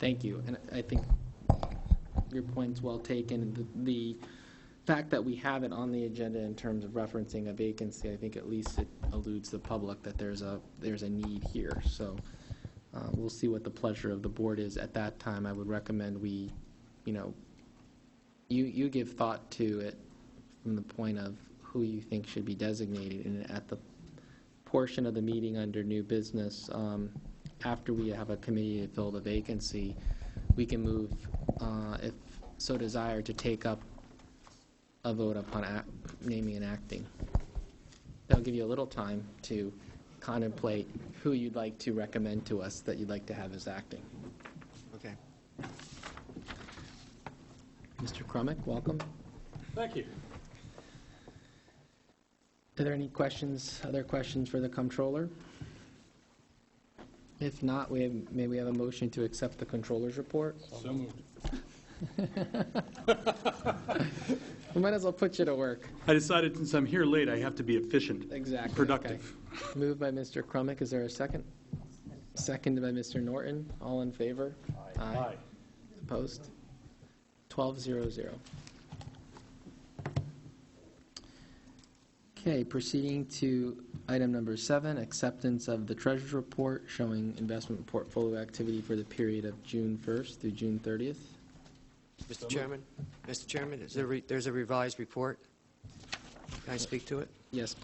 Thank you. And I think your point's well taken. The fact that we have it on the agenda in terms of referencing a vacancy, I think at least it eludes the public that there's a need here. So we'll see what the pleasure of the board is at that time. I would recommend we, you give thought to it from the point of who you think should be designated, and at the portion of the meeting under new business, after we have a committee to fill the vacancy, we can move, if so desired, to take up a vote upon naming and acting. That'll give you a little time to contemplate who you'd like to recommend to us that you'd like to have as acting. Okay. Mr. Crumick, welcome. Thank you. Are there any questions, other questions for the comptroller? If not, may we have a motion to accept the comptroller's report? So moved. We might as well put you to work. I decided since I'm here late, I have to be efficient. Exactly. Productive. Okay. Moved by Mr. Crumick. Is there a second? Seconded by Mr. Norton. All in favor? Aye. Opposed? 12-0-0. Okay, proceeding to item number 7, acceptance of the treasurer's report showing investment portfolio activity for the period of June 1st through June 30th. Mr. Chairman, there's a revised report. Can I speak to it? Yes.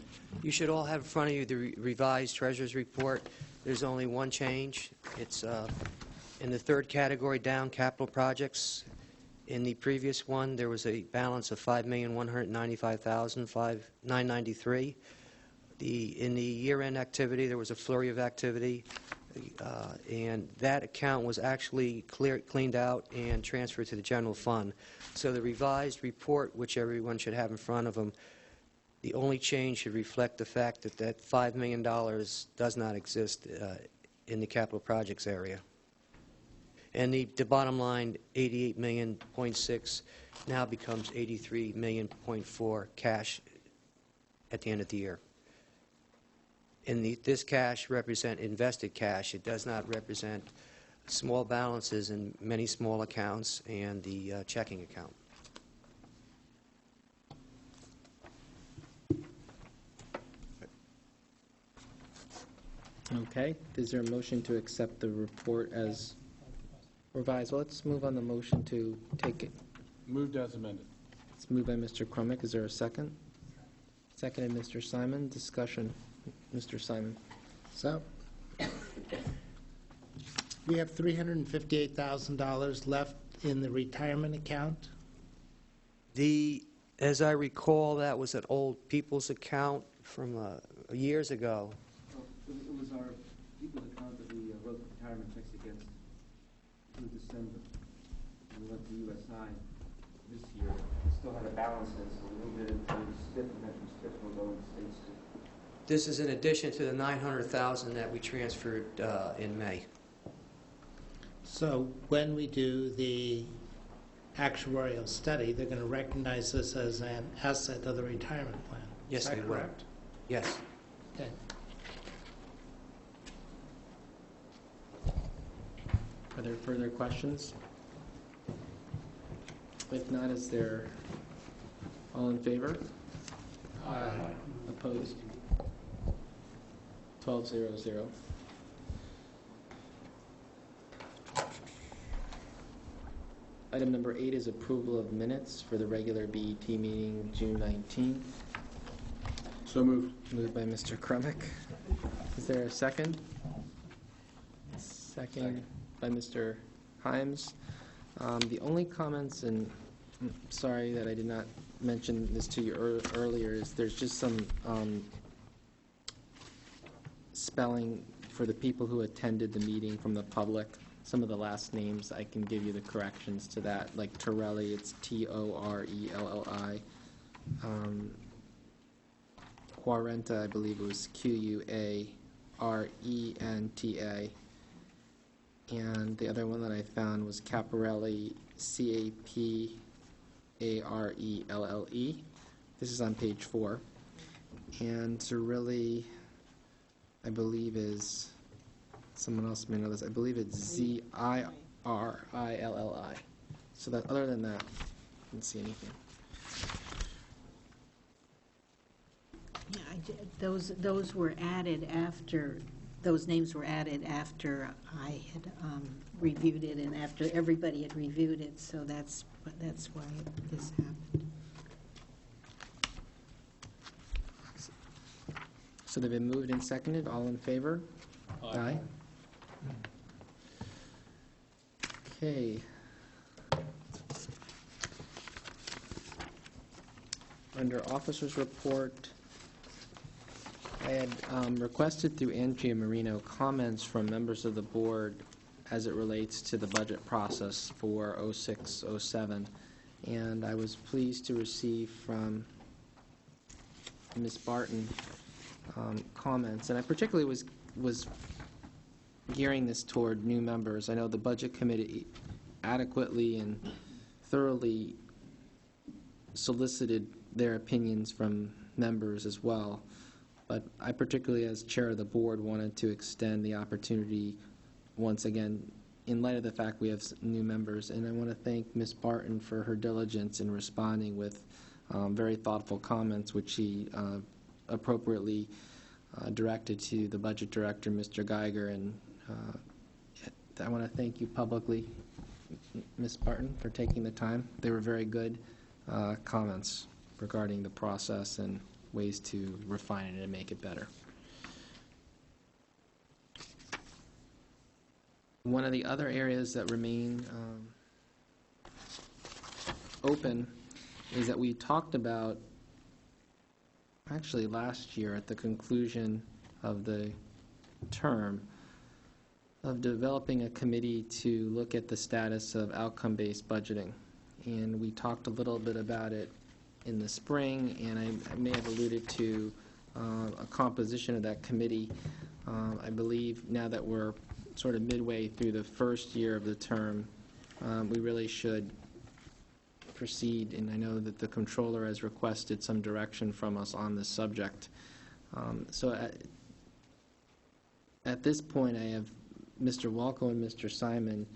You should all have in front of you the revised treasurer's report. There's only one change. It's in the third category down, capital projects. In the previous one, there was a balance of $5,195,993. In the year-end activity, there was a flurry of activity, and that account was actually cleaned out and transferred to the general fund. So the revised report, which everyone should have in front of them, the only change should reflect the fact that that $5 million does not exist in the capital projects area. And the bottom line, 88.6 million, now becomes 83.4 million cash at the end of the year. And this cash represents invested cash. It does not represent small balances in many small accounts and the checking account. Okay. Is there a motion to accept the report as revised? Well, let's move on the motion to take it. Moved as amended. It's moved by Mr. Crumick. Is there a second? Seconded, Mr. Simon. Discussion. Mr. Simon. So, we have $358,000 left in the retirement account. As I recall, that was an old people's account from years ago. It was our people's account that we wrote the retirement checks against through December. We went to USI this year. We still had a balance in, so we moved it into STIP, and then from STIP we'll go into State STIP. This is in addition to the $900,000 that we transferred in May. So when we do the actuarial study, they're going to recognize this as an asset of the retirement plan. Yes, Is that they will. correct? Yes. Okay. Are there further questions? If not, is there all in favor? Aye. Opposed? 12-0-0. Item number 8 is approval of minutes for the regular BET meeting June 19th. So moved. Moved by Mr. Crumick. Is there a second? Second by Mr. Himes. The only comments, and I'm sorry that I did not mention this to you earlier, is there's just some spelling for the people who attended the meeting from the public. Some of the last names, I can give you the corrections to that. Like Torelli, it's Torelli. Quarenta, I believe it was Quarenta. And the other one that I found was Caparelli, Caparelle. This is on page 4. And Cirilli, I believe, is, someone else may know this, I believe it's Zirli. R-I-L-L-I. So that, other than that, I didn't see anything. Yeah, I did. Those were added after, those names were added after I had reviewed it and after everybody had reviewed it, so that's why this happened. So they've been moved and seconded. All in favor? Aye. Okay. Under officers' report, I had requested through Andrea Marino comments from members of the board as it relates to the budget process for 06-07, and I was pleased to receive from Ms. Barton comments, and I particularly was gearing this toward new members. I know the Budget Committee adequately and thoroughly solicited their opinions from members as well, but I particularly, as chair of the board, wanted to extend the opportunity once again in light of the fact we have new members, and I want to thank Ms. Barton for her diligence in responding with very thoughtful comments, which she appropriately directed to the budget director, Mr. Geiger, and I want to thank you publicly, Ms. Barton, for taking the time. They were very good comments regarding the process and ways to refine it and make it better. One of the other areas that remain open is that we talked about, actually last year at the conclusion of the term, of developing a committee to look at the status of outcome-based budgeting. And we talked a little bit about it in the spring, and I may have alluded to a composition of that committee. I believe now that we're sort of midway through the first year of the term, we really should proceed, and I know that the controller has requested some direction from us on this subject. So at this point, I have Mr. Walco and Mr. Simon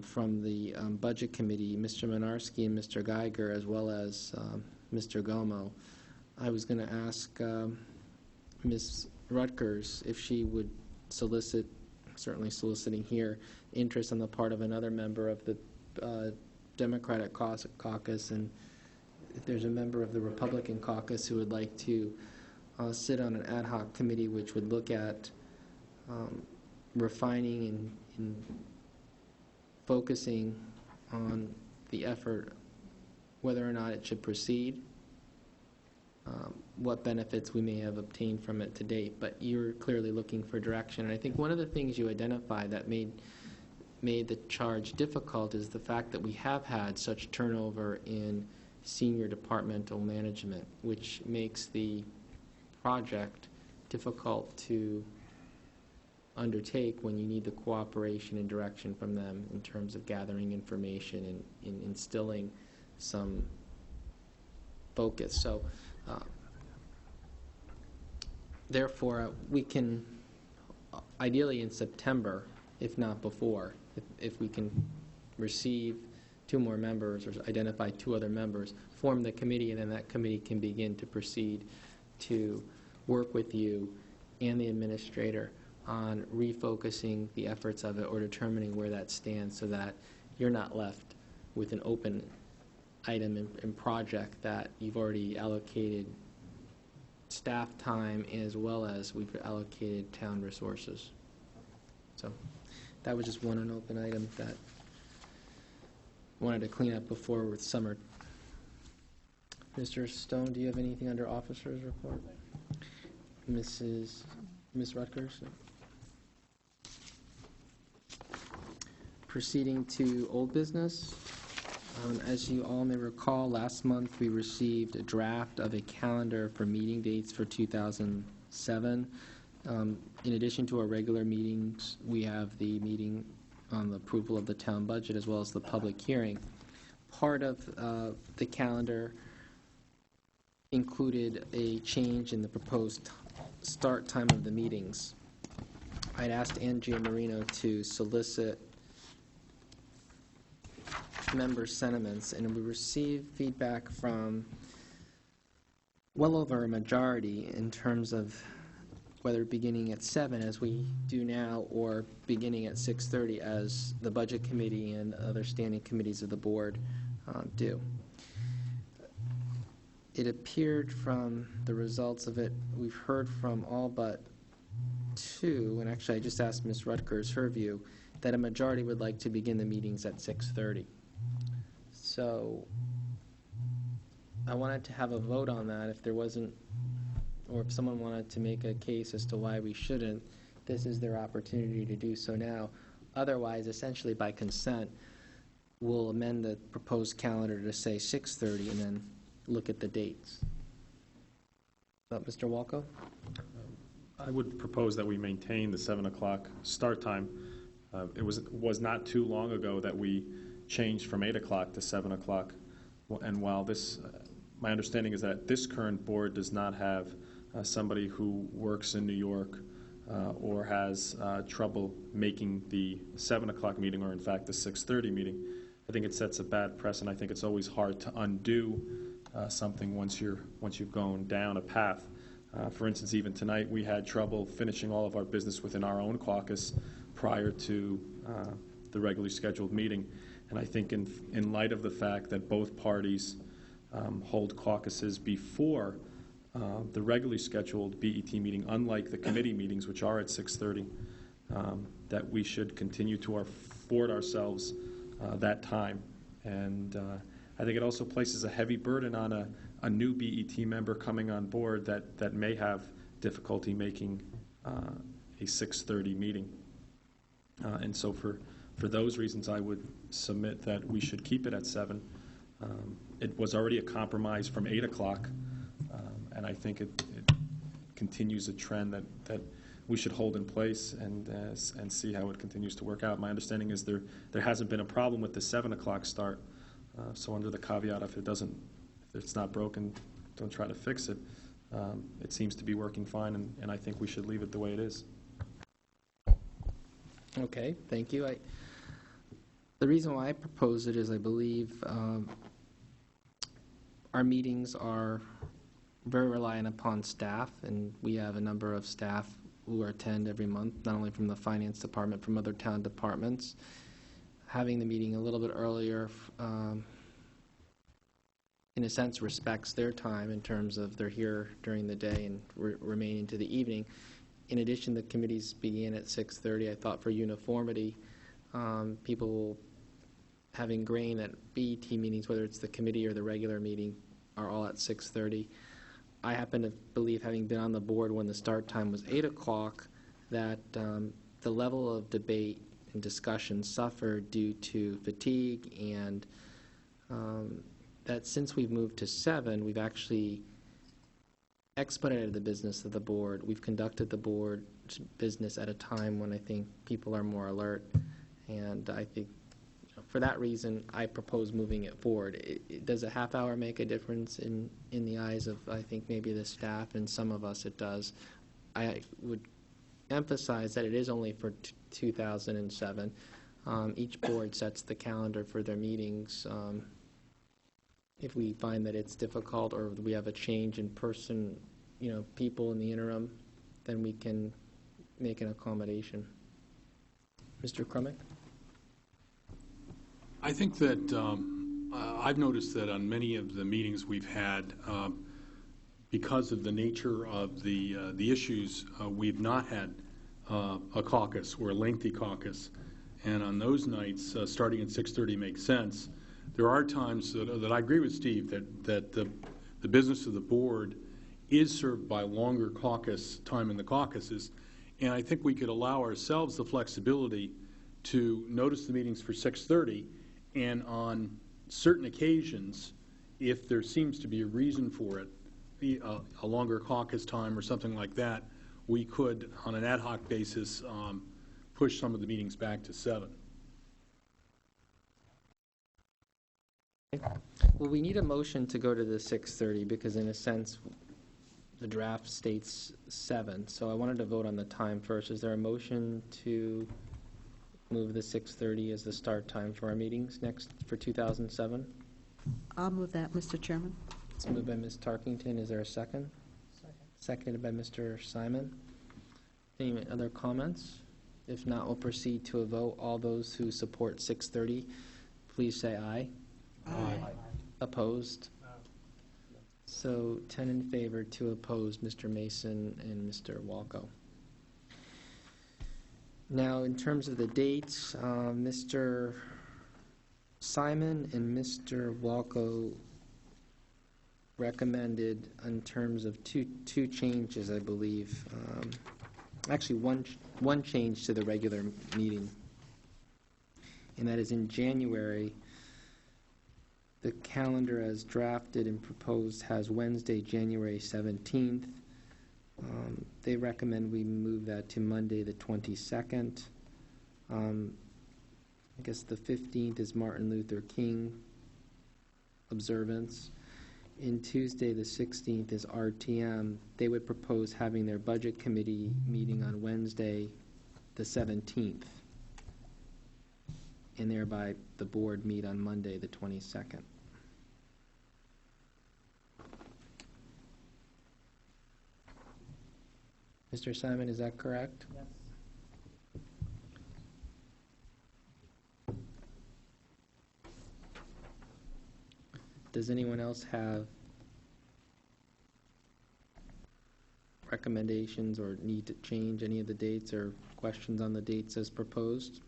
from the Budget Committee, Mr. Minarski and Mr. Geiger, as well as Mr. Gomo. I was going to ask Ms. Rutgers if she would solicit, certainly soliciting here, interest on the part of another member of the Democratic caucus, and if there's a member of the Republican caucus who would like to sit on an ad hoc committee which would look at refining and focusing on the effort, whether or not it should proceed, what benefits we may have obtained from it to date. But you're clearly looking for direction. And I think one of the things you identified that made the charge difficult is the fact that we have had such turnover in senior departmental management, which makes the project difficult to undertake when you need the cooperation and direction from them in terms of gathering information and in instilling some focus. So therefore, we can, ideally in September, if not before, if we can receive 2 more members or identify 2 other members, form the committee, and then that committee can begin to proceed to work with you and the administrator on refocusing the efforts of it or determining where that stands so that you're not left with an open item and project that you've already allocated staff time as well as we've allocated town resources. So that was just one unopened item that I wanted to clean up before with summer. Mr. Stone, do you have anything under officers' report? Ms. Rutgers? Proceeding to old business. As you all may recall, last month we received a draft of a calendar for meeting dates for 2007. In addition to our regular meetings, we have the meeting on the approval of the town budget as well as the public hearing. Part of the calendar included a change in the proposed start time of the meetings. I'd asked Andrea Marino to solicit member sentiments, and we received feedback from well over a majority in terms of whether beginning at 7, as we do now, or beginning at 6:30, as the Budget Committee and other standing committees of the board do. It appeared from the results of it, we've heard from all but 2, and actually I just asked Ms. Rutgers her view, that a majority would like to begin the meetings at 6:30. So I wanted to have a vote on that. If there wasn't, or if someone wanted to make a case as to why we shouldn't, this is their opportunity to do so now. Otherwise, essentially by consent, we'll amend the proposed calendar to say 6:30 and then look at the dates. Mr. Walko? I would propose that we maintain the 7 o'clock start time. It was not too long ago that we changed from 8 o'clock to 7 o'clock. And while this, my understanding is that this current board does not have somebody who works in New York or has trouble making the 7 o'clock meeting, or in fact the 6:30 meeting, I think it sets a bad precedent. I think it's always hard to undo something once you've gone down a path. For instance, even tonight we had trouble finishing all of our business within our own caucus prior to the regularly scheduled meeting. And I think in light of the fact that both parties hold caucuses before the regularly scheduled BET meeting, unlike the committee meetings, which are at 6:30, that we should continue to afford ourselves that time. And I think it also places a heavy burden on a new BET member coming on board that may have difficulty making a 6:30 meeting. And so for those reasons, I would submit that we should keep it at 7. It was already a compromise from 8 o'clock, and I think it continues a trend that we should hold in place and see how it continues to work out. My understanding is there hasn't been a problem with the 7 o'clock start, so under the caveat, if it's not broken, don't try to fix it. It seems to be working fine, and I think we should leave it the way it is. Okay, thank you. The reason why I propose it is I believe our meetings are very reliant upon staff, and we have a number of staff who attend every month, not only from the finance department, from other town departments. Having the meeting a little bit earlier, in a sense, respects their time in terms of they're here during the day and remain into the evening. In addition, the committees begin at 6:30. I thought for uniformity, people have ingrained that BET meetings, whether it's the committee or the regular meeting, are all at 6:30. I happen to believe, having been on the board when the start time was 8 o'clock, that the level of debate and discussion suffered due to fatigue, and that since we've moved to 7, we've actually expedited the business of the board. We've conducted the board business at a time when I think people are more alert, and I think for that reason I propose moving it forward. Does a half hour make a difference in the eyes of, I think, maybe the staff, and some of us it does? I would emphasize that it is only for 2007. Each board sets the calendar for their meetings. If we find that it's difficult, or we have a change in person, people in the interim, then we can make an accommodation. Mr. Krummick? I think that I've noticed that on many of the meetings we've had, because of the nature of the issues, we've not had a caucus or a lengthy caucus. And on those nights, starting at 6:30 makes sense. There are times that I agree with Steve that the business of the board is served by longer caucus time in the caucuses, and I think we could allow ourselves the flexibility to notice the meetings for 6:30, and on certain occasions, if there seems to be a reason for it, a longer caucus time or something like that, we could, on an ad hoc basis, push some of the meetings back to 7. Well, we need a motion to go to the 6:30 because, in a sense, the draft states 7. So I wanted to vote on the time first. Is there a motion to move the 6:30 as the start time for our meetings next for 2007? I'll move that, Mr. Chairman. It's moved by Ms. Tarkington. Is there a second? Seconded by Mr. Simon. Any other comments? If not, we'll proceed to a vote. All those who support 6:30, please say aye. Aye. Opposed? So 10 in favor, 2 opposed, Mr. Mason and Mr. Walko. Now, in terms of the dates, Mr. Simon and Mr. Walko recommended in terms of two changes, I believe. Actually, one change to the regular meeting, and that is in January. The calendar as drafted and proposed has Wednesday, January 17th. They recommend we move that to Monday, the 22nd. I guess the 15th is Martin Luther King observance. And Tuesday, the 16th, is RTM. They would propose having their budget committee meeting on Wednesday, the 17th. And thereby the board meet on Monday, the 22nd. Mr. Simon, is that correct? Yes. Does anyone else have recommendations or need to change any of the dates or questions on the dates as proposed?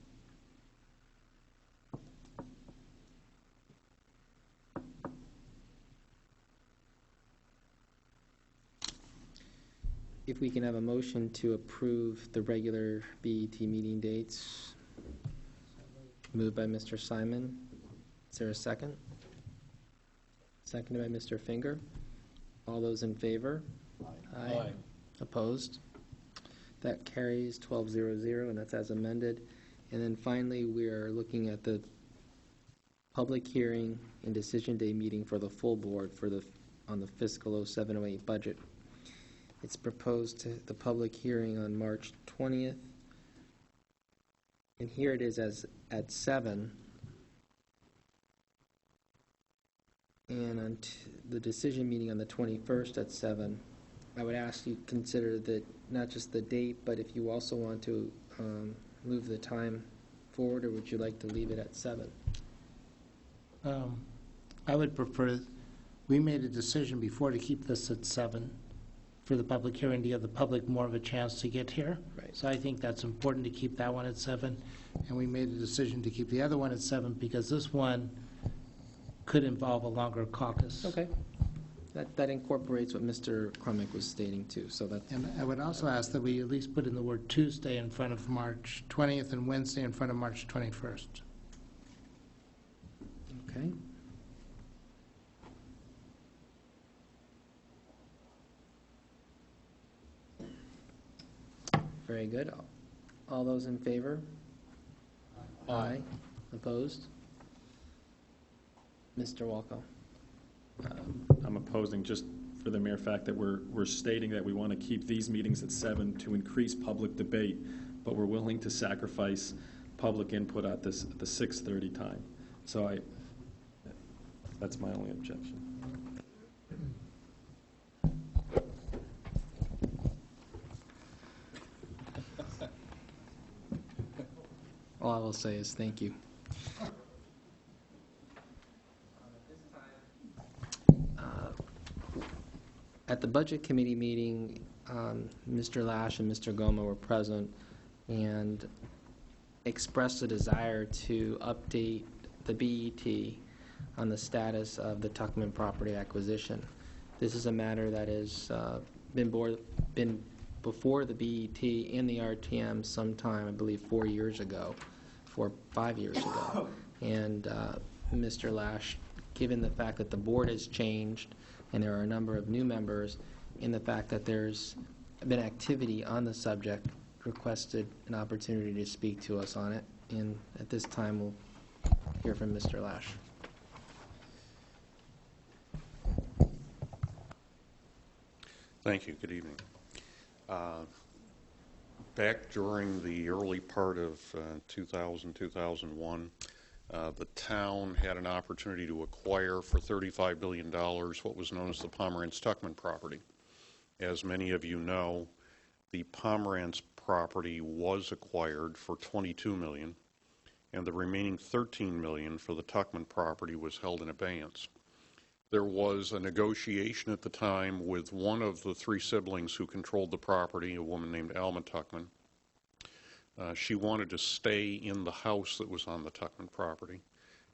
If we can have a motion to approve the regular BET meeting dates. Moved by Mr. Simon. Is there a second? Seconded by Mr. Finger. All those in favor? Aye. Opposed? That carries 12-0-0, and that's as amended. And then finally, we are looking at the public hearing and decision day meeting for the full board on the fiscal 07-08 budget. It's proposed to the public hearing on March 20th. And here it is at 7. And on the decision meeting on the 21st at 7. I would ask you consider that not just the date, but if you also want to move the time forward, or would you like to leave it at 7? I would prefer, we made a decision before to keep this at 7 for the public hearing to give the public more of a chance to get here. Right. So I think that's important to keep that one at 7. And we made a decision to keep the other one at 7 because this one could involve a longer caucus. Okay. That incorporates what Mr. Crumick was stating too. So that's. And I would also ask that we at least put in the word Tuesday in front of March 20th and Wednesday in front of March 21st. Okay. Very good. All those in favor? Aye. Opposed? Mr. Walko. I'm opposing just for the mere fact that we're stating that we want to keep these meetings at 7 to increase public debate, but we're willing to sacrifice public input at the 6:30 time. So that's my only objection. All I will say is thank you. At the Budget Committee meeting, Mr. Lash and Mr. Goma were present and expressed a desire to update the BET on the status of the Tuckman property acquisition. This is a matter that has been before the BET and the RTM sometime, I believe, 5 years ago. And Mr. Lash, given the fact that the board has changed and there are a number of new members, and the fact that there's been activity on the subject, requested an opportunity to speak to us on it. And at this time, we'll hear from Mr. Lash. Thank you. Good evening. Back during the early part of 2000, 2001, the town had an opportunity to acquire for $35 billion what was known as the Pomerantz-Tuckman property. As many of you know, the Pomerantz property was acquired for $22 million, and the remaining $13 million for the Tuckman property was held in abeyance. There was a negotiation at the time with one of the three siblings who controlled the property, a woman named Alma Tuckman. She wanted to stay in the house that was on the Tuckman property,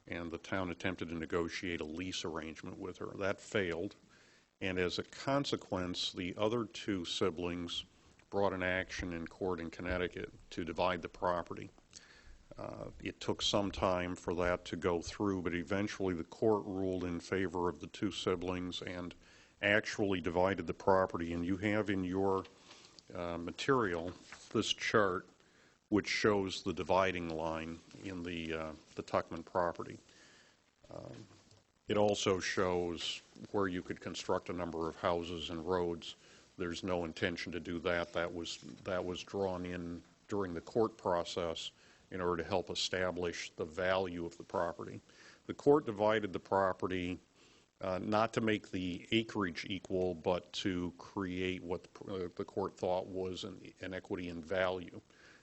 and the town attempted to negotiate a lease arrangement with her. That failed, and as a consequence, the other two siblings brought an action in court in Connecticut to divide the property. It took some time for that to go through, but eventually the court ruled in favor of the two siblings and actually divided the property. And you have in your material this chart which shows the dividing line in the Tuckman property. It also shows where you could construct a number of houses and roads. There's no intention to do that. That was drawn in during the court process in order to help establish the value of the property. The court divided the property not to make the acreage equal, but to create what the court thought was an equity in value.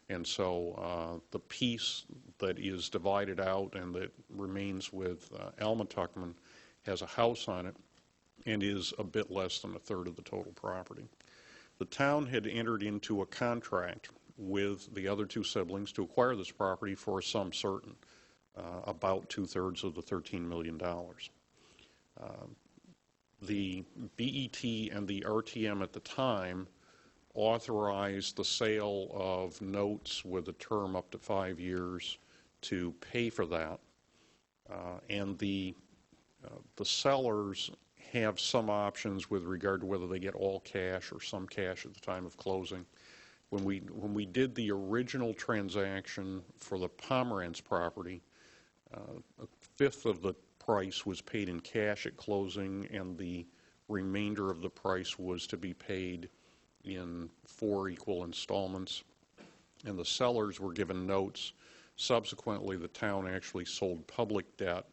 And so the piece that is divided out and that remains with Alma Tuckman has a house on it and is a bit less than a third of the total property. The town had entered into a contract with the other two siblings to acquire this property for a sum certain, about two-thirds of the $13 million. The BET and the RTM at the time authorized the sale of notes with a term up to 5 years to pay for that. And the sellers have some options with regard to whether they get all cash or some cash at the time of closing. When we did the original transaction for the Pomerantz property, a fifth of the price was paid in cash at closing, and the remainder of the price was to be paid in 4 equal installments. And the sellers were given notes. Subsequently, the town actually sold public debt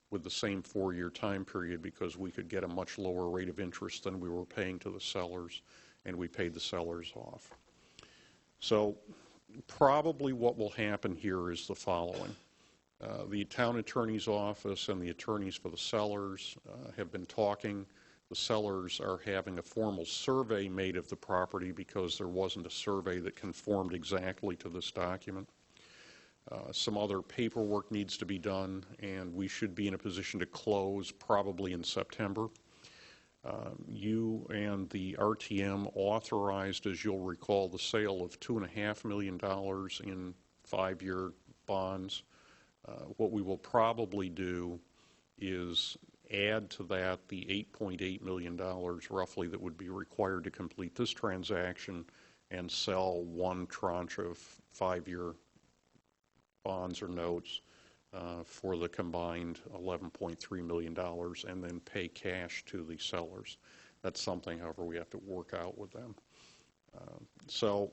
with the same 4-year time period because we could get a much lower rate of interest than we were paying to the sellers, and we paid the sellers off. So probably what will happen here is the following. The town attorney's office and the attorneys for the sellers have been talking. The sellers are having a formal survey made of the property because there wasn't a survey that conformed exactly to this document. Some other paperwork needs to be done, and we should be in a position to close probably in September. You and the RTM authorized, as you'll recall, the sale of $2.5 million in 5-year bonds. What we will probably do is add to that the $8.8 million roughly that would be required to complete this transaction and sell one tranche of 5-year bonds or notes for the combined $11.3 million and then pay cash to the sellers. That's something, however, we have to work out with them. So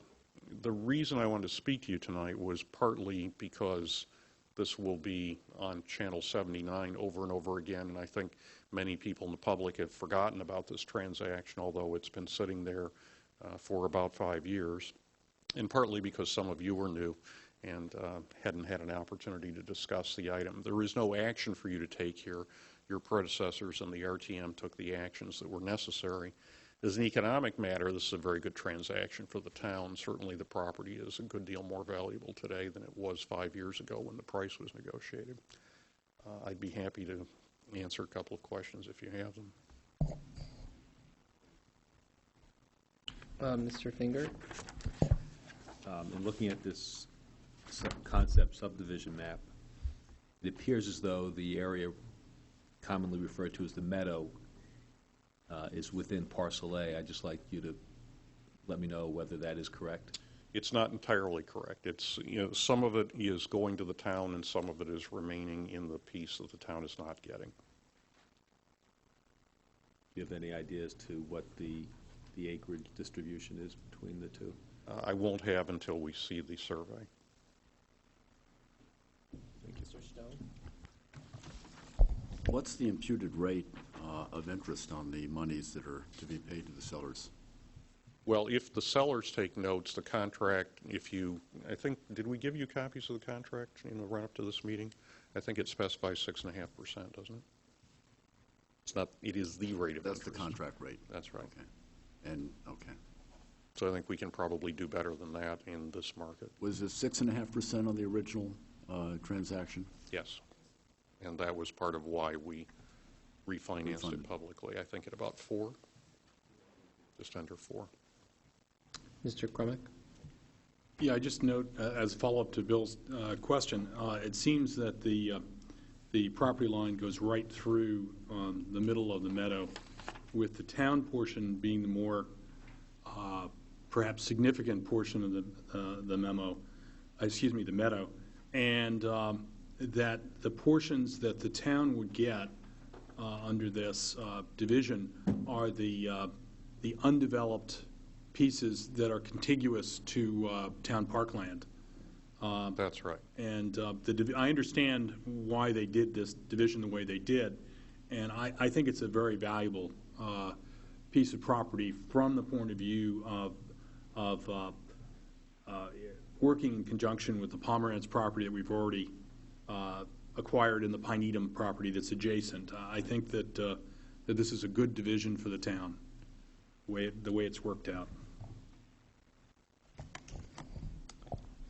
the reason I wanted to speak to you tonight was partly because this will be on Channel 79 over and over again, and I think many people in the public have forgotten about this transaction, although it's been sitting there for about 5 years, and partly because some of you were new and hadn't had an opportunity to discuss the item. There is no action for you to take here. Your predecessors and the RTM took the actions that were necessary. As an economic matter, this is a very good transaction for the town. Certainly the property is a good deal more valuable today than it was 5 years ago when the price was negotiated. I'd be happy to answer a couple of questions if you have them. Mr. Finger? In looking at this concept subdivision map, it appears as though the area commonly referred to as the meadow is within Parcel A. I'd just like you to let me know whether that is correct. It's not entirely correct. It's, some of it is going to the town and some of it is remaining in the piece that the town is not getting. Do you have any ideas to what the acreage distribution is between the two? I won't have until we see the survey. Mr. Stone? What's the imputed rate of interest on the monies that are to be paid to the sellers? Well, if the sellers take notes, the contract, I think, did we give you copies of the contract in the run-up to this meeting? I think it specifies 6.5%, doesn't it? It's not, it is the rate of interest. That's the contract rate? That's right. Okay. Okay. So I think we can probably do better than that in this market. Was it 6.5% on the original transaction? Yes. And that was part of why we refinanced it publicly. I think at about 4, just under 4. Mr. Crumick? Yeah, I just note, as a follow-up to Bill's question, it seems that the property line goes right through the middle of the meadow, with the town portion being the more perhaps significant portion of the meadow, and that the portions that the town would get under this division are the undeveloped pieces that are contiguous to town parkland. That's right. And I understand why they did this division the way they did, and I think it's a very valuable piece of property from the point of view of working in conjunction with the Pomerantz property that we've already acquired, and the Pine Needham property that's adjacent. I think that that this is a good division for the town, the way it's worked out.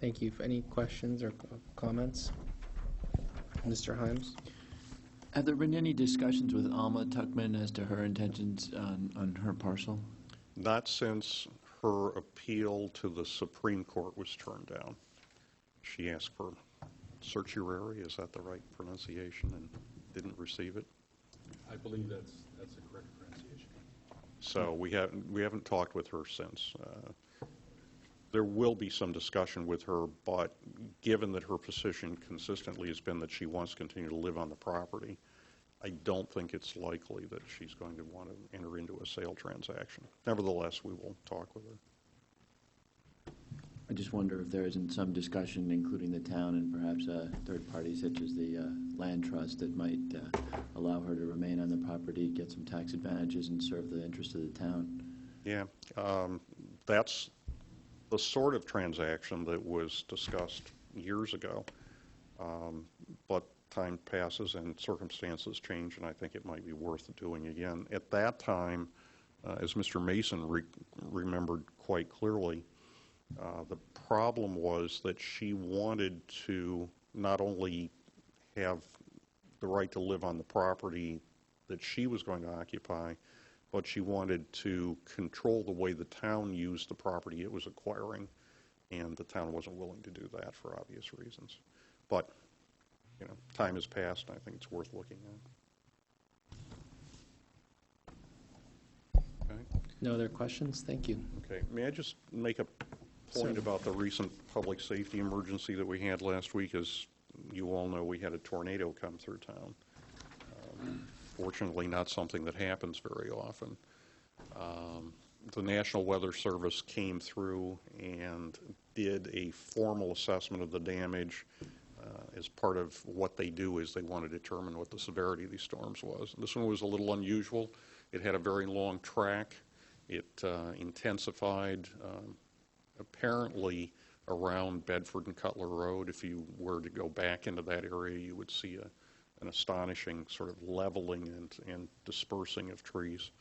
Thank you. Any questions or comments? Mr. Himes? Have there been any discussions with Alma Tuckman as to her intentions on her parcel? Not since her appeal to the Supreme Court was turned down. She asked for certiorari, is that the right pronunciation, and didn't receive it. I believe that's a correct pronunciation. So we haven't talked with her since. There will be some discussion with her, but given that her position consistently has been that she wants to continue to live on the property, I don't think it's likely that she's going to want to enter into a sale transaction. Nevertheless, we will talk with her. I just wonder if there isn't some discussion, including the town and perhaps a third party such as the land trust, that might allow her to remain on the property, get some tax advantages, and serve the interest of the town. Yeah, that's the sort of transaction that was discussed years ago, but time passes and circumstances change, and I think it might be worth doing again. At that time, as Mr. Mason remembered quite clearly, the problem was that she wanted to not only have the right to live on the property that she was going to occupy, but she wanted to control the way the town used the property it was acquiring, and the town wasn't willing to do that for obvious reasons. But, you know, time has passed, and I think it's worth looking at. Okay. No other questions? Thank you. Okay. May I just make a point about the recent public safety emergency that we had last week? As you all know, we had a tornado come through town. Fortunately, not something that happens very often. The National Weather Service came through and did a formal assessment of the damage. As part of what they do is they want to determine what the severity of these storms was. This one was a little unusual. It had a very long track. It intensified apparently around Bedford and Cutler Road. If you were to go back into that area, you would see an astonishing sort of leveling and dispersing of trees.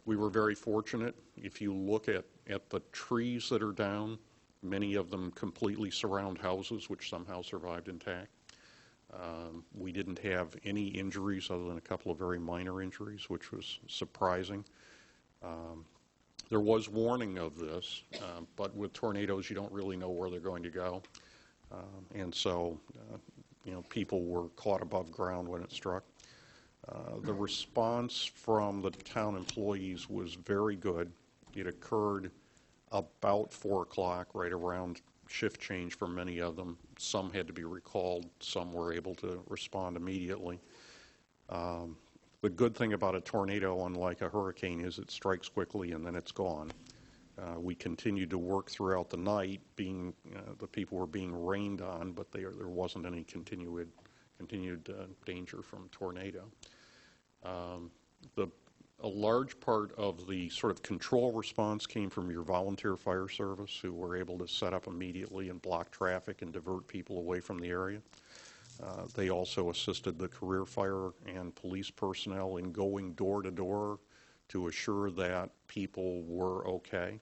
We were very fortunate. If you look at the trees that are down, many of them completely surround houses, which somehow survived intact. We didn't have any injuries other than a couple of very minor injuries, which was surprising. There was warning of this, but with tornadoes, you don't really know where they're going to go. And so, you know, people were caught above ground when it struck. The response from the town employees was very good. It occurred about 4 o'clock, right around shift change for many of them. Some had to be recalled. Some were able to respond immediately. The good thing about a tornado, unlike a hurricane, is it strikes quickly and then it's gone. We continued to work throughout the night, being the people were being rained on, but there wasn't any continued danger from tornado. A large part of the sort of control response came from your volunteer fire service, who were able to set up immediately and block traffic and divert people away from the area. They also assisted the career fire and police personnel in going door to door to assure that people were okay.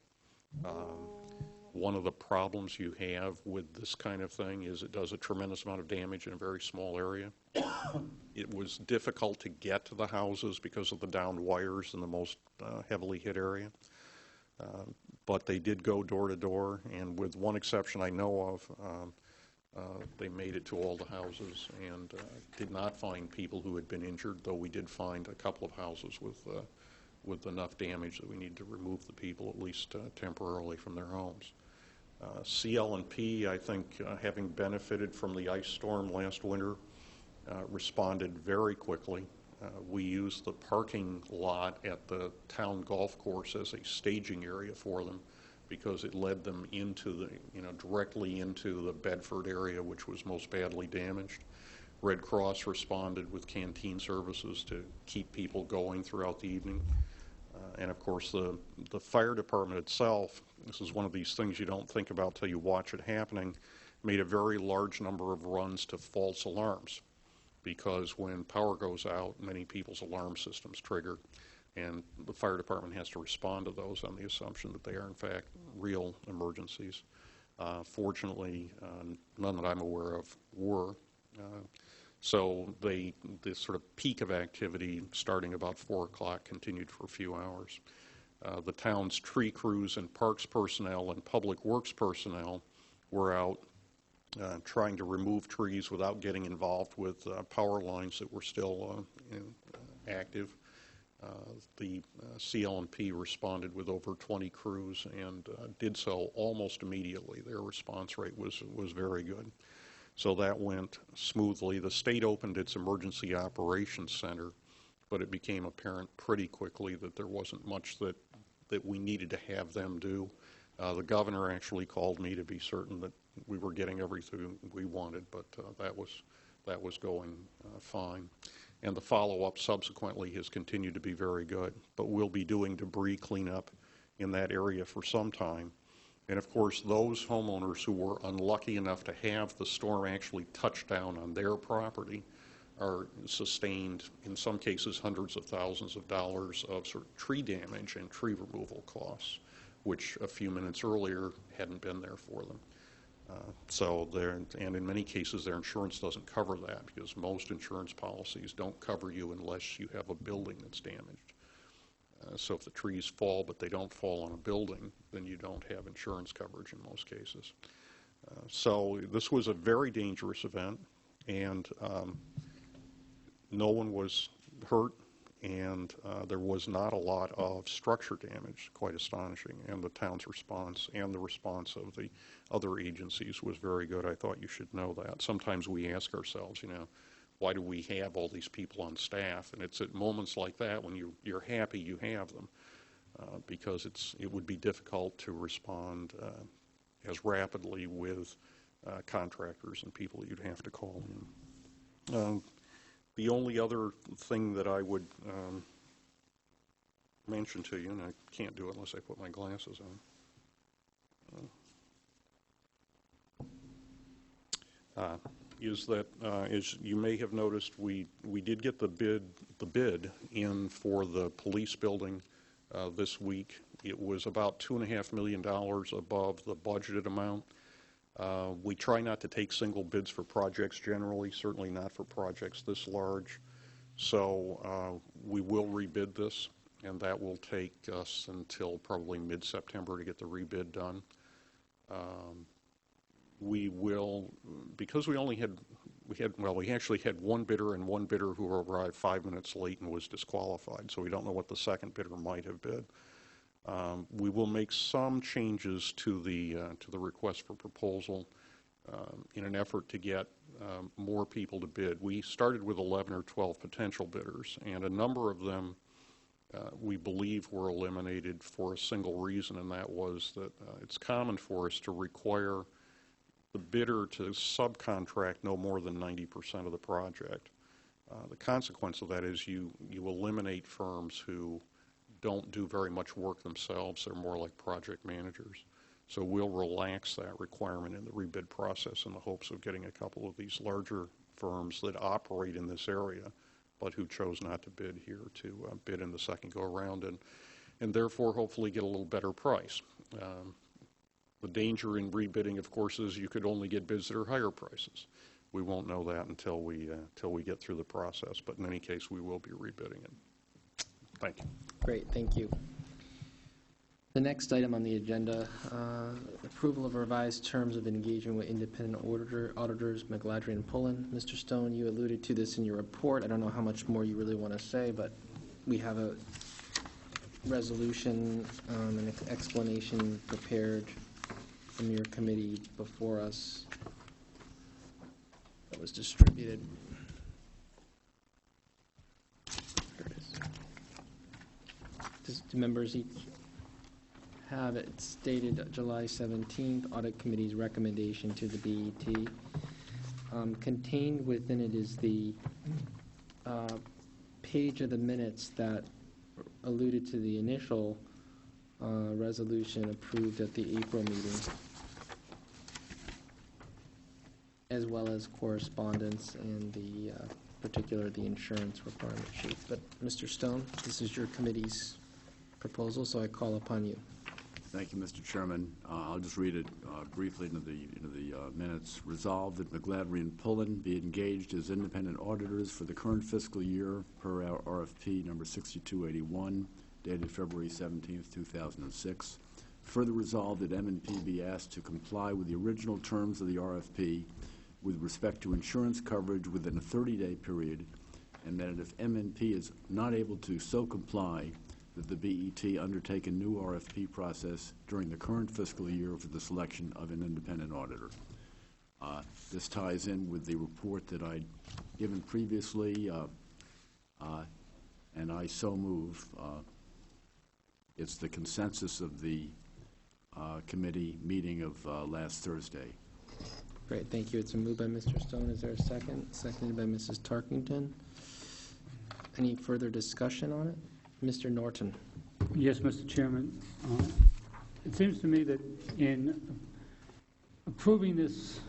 One of the problems you have with this kind of thing is it does a tremendous amount of damage in a very small area. It was difficult to get to the houses because of the downed wires in the most heavily hit area. But they did go door to door, and with one exception I know of, they made it to all the houses and did not find people who had been injured, though we did find a couple of houses with enough damage that we need to remove the people, at least temporarily, from their homes. CL&P, I think, having benefited from the ice storm last winter, responded very quickly. We used the parking lot at the town golf course as a staging area for them because it led them into directly into the Bedford area, which was most badly damaged. Red Cross responded with canteen services to keep people going throughout the evening. And of course, the fire department itself, this is one of these things you don't think about till you watch it happening, made a very large number of runs to false alarms, because when power goes out, many people's alarm systems trigger, and the fire department has to respond to those on the assumption that they are in fact real emergencies. Fortunately, none that I'm aware of were. So the sort of peak of activity starting about 4 o'clock continued for a few hours. The town's tree crews and parks personnel and public works personnel were out trying to remove trees without getting involved with power lines that were still active. The CL&P responded with over 20 crews and did so almost immediately. Their response rate was very good. So that went smoothly. The state opened its emergency operations center, but it became apparent pretty quickly that there wasn't much that we needed to have them do. The governor actually called me to be certain that we were getting everything we wanted, but that was going fine. And the follow-up subsequently has continued to be very good. But we'll be doing debris cleanup in that area for some time. And of course, those homeowners who were unlucky enough to have the storm actually touch down on their property are sustained, in some cases, hundreds of thousands of dollars of sort of tree damage and tree removal costs, which a few minutes earlier hadn't been there for them. And in many cases, their insurance doesn't cover that, because most insurance policies don't cover you unless you have a building that's damaged. So if the trees fall but they don't fall on a building, then you don't have insurance coverage in most cases. So this was a very dangerous event, and no one was hurt, and there was not a lot of structure damage, quite astonishing, and the town's response and the response of the other agencies was very good. I thought you should know that. Sometimes we ask ourselves, why do we have all these people on staff? And it's at moments like that when you're happy you have them, because it would be difficult to respond as rapidly with contractors and people that you'd have to call in. The only other thing that I would mention to you, and I can't do it unless I put my glasses on, is that, as you may have noticed, we did get the bid in for the police building this week. It was about $2.5 million above the budgeted amount. We try not to take single bids for projects generally, certainly not for projects this large. So we will rebid this, and that will take us until probably mid-September to get the rebid done. We will, because we actually had one bidder and one bidder who arrived 5 minutes late and was disqualified, so we don't know what the second bidder might have bid. We will make some changes to the request for proposal in an effort to get more people to bid. We started with 11 or 12 potential bidders, and a number of them we believe were eliminated for a single reason, and that was that it's common for us to require the bidder to subcontract no more than 90% of the project. The consequence of that is you eliminate firms who don't do very much work themselves. They're more like project managers. So we'll relax that requirement in the rebid process in the hopes of getting a couple of these larger firms that operate in this area but who chose not to bid here to bid in the second go-around and therefore hopefully get a little better price. The danger in rebidding, of course, is you could only get bids that are higher prices. We won't know that until we get through the process, but in any case, we will be rebidding it. Thank you. Great, thank you. The next item on the agenda, approval of revised terms of engagement with independent auditors, McGladrey and Pullen. Mr. Stone, you alluded to this in your report. I don't know how much more you really want to say, but we have a resolution, an explanation prepared from your committee before us that was distributed. There it is. Do members each have it stated July 17th, Audit Committee's recommendation to the BET. Contained within it is the page of the minutes that alluded to the initial resolution approved at the April meeting, as well as correspondence and the the insurance requirement sheet. But Mr. Stone, this is your committee's proposal, so I call upon you. Thank you, Mr. Chairman. I'll just read it briefly into the minutes. Resolved that McGladrey and Pullen be engaged as independent auditors for the current fiscal year per our RFP number 6281, dated February 17th, 2006. Further resolved that M&P be asked to comply with the original terms of the RFP with respect to insurance coverage within a 30-day period, and that if M&P is not able to so comply, that the BET undertake a new RFP process during the current fiscal year for the selection of an independent auditor. This ties in with the report that I'd given previously, and I so move. It's the consensus of the committee meeting of last Thursday. Great, thank you. It's a move by Mr. Stone. Is there a second? Seconded by Mrs. Tarkington. Any further discussion on it? Mr. Norton. Yes, Mr. Chairman. It seems to me that in approving this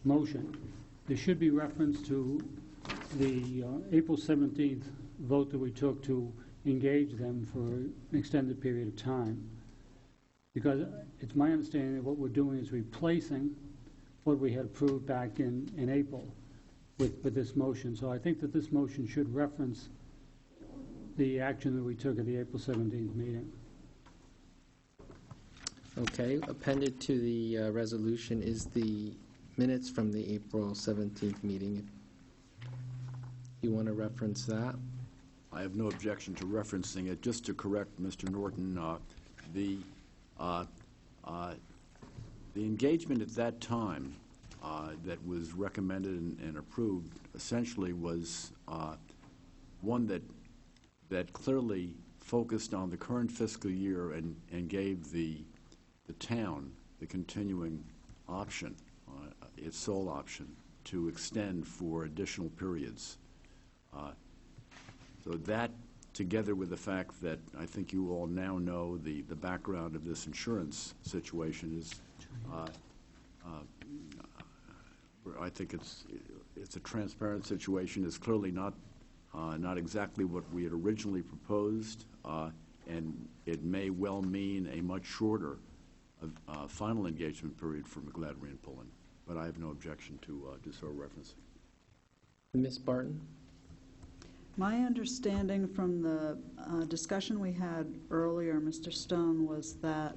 motion, there should be reference to the April 17th vote that we took to engage them for an extended period of time. Because it's my understanding that what we're doing is replacing what we had approved back in April with this motion. So I think that this motion should reference the action that we took at the April 17th meeting. Okay, appended to the resolution is the minutes from the April 17th meeting. You want to reference that? I have no objection to referencing it. Just to correct Mr. Norton, the engagement at that time that was recommended and approved essentially was one that clearly focused on the current fiscal year and gave the town the continuing option, its sole option, to extend for additional periods. So that, together with the fact that I think you all now know the background of this insurance situation, is I think it's a transparent situation. It's clearly not exactly what we had originally proposed, and it may well mean a much shorter final engagement period for McGladrey and Pullen, but I have no objection to so referencing. Ms. Barton? My understanding from the discussion we had earlier, Mr. Stone, was that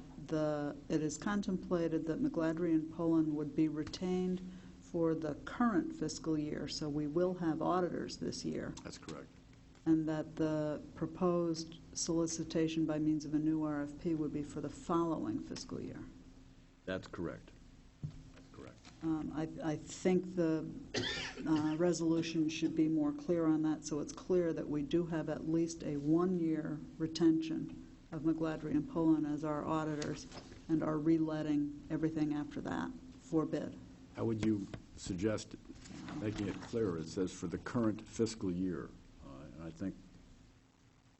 it is contemplated that McGladrey and Pullen would be retained for the current fiscal year, so we will have auditors this year. That's correct. And that the proposed solicitation by means of a new RFP would be for the following fiscal year. That's correct. That's correct. I think the resolution should be more clear on that, so it's clear that we do have at least a one-year retention of McGladrey and Pullen as our auditors and are reletting everything after that for bid. How would you suggest making it clearer? It says for the current fiscal year.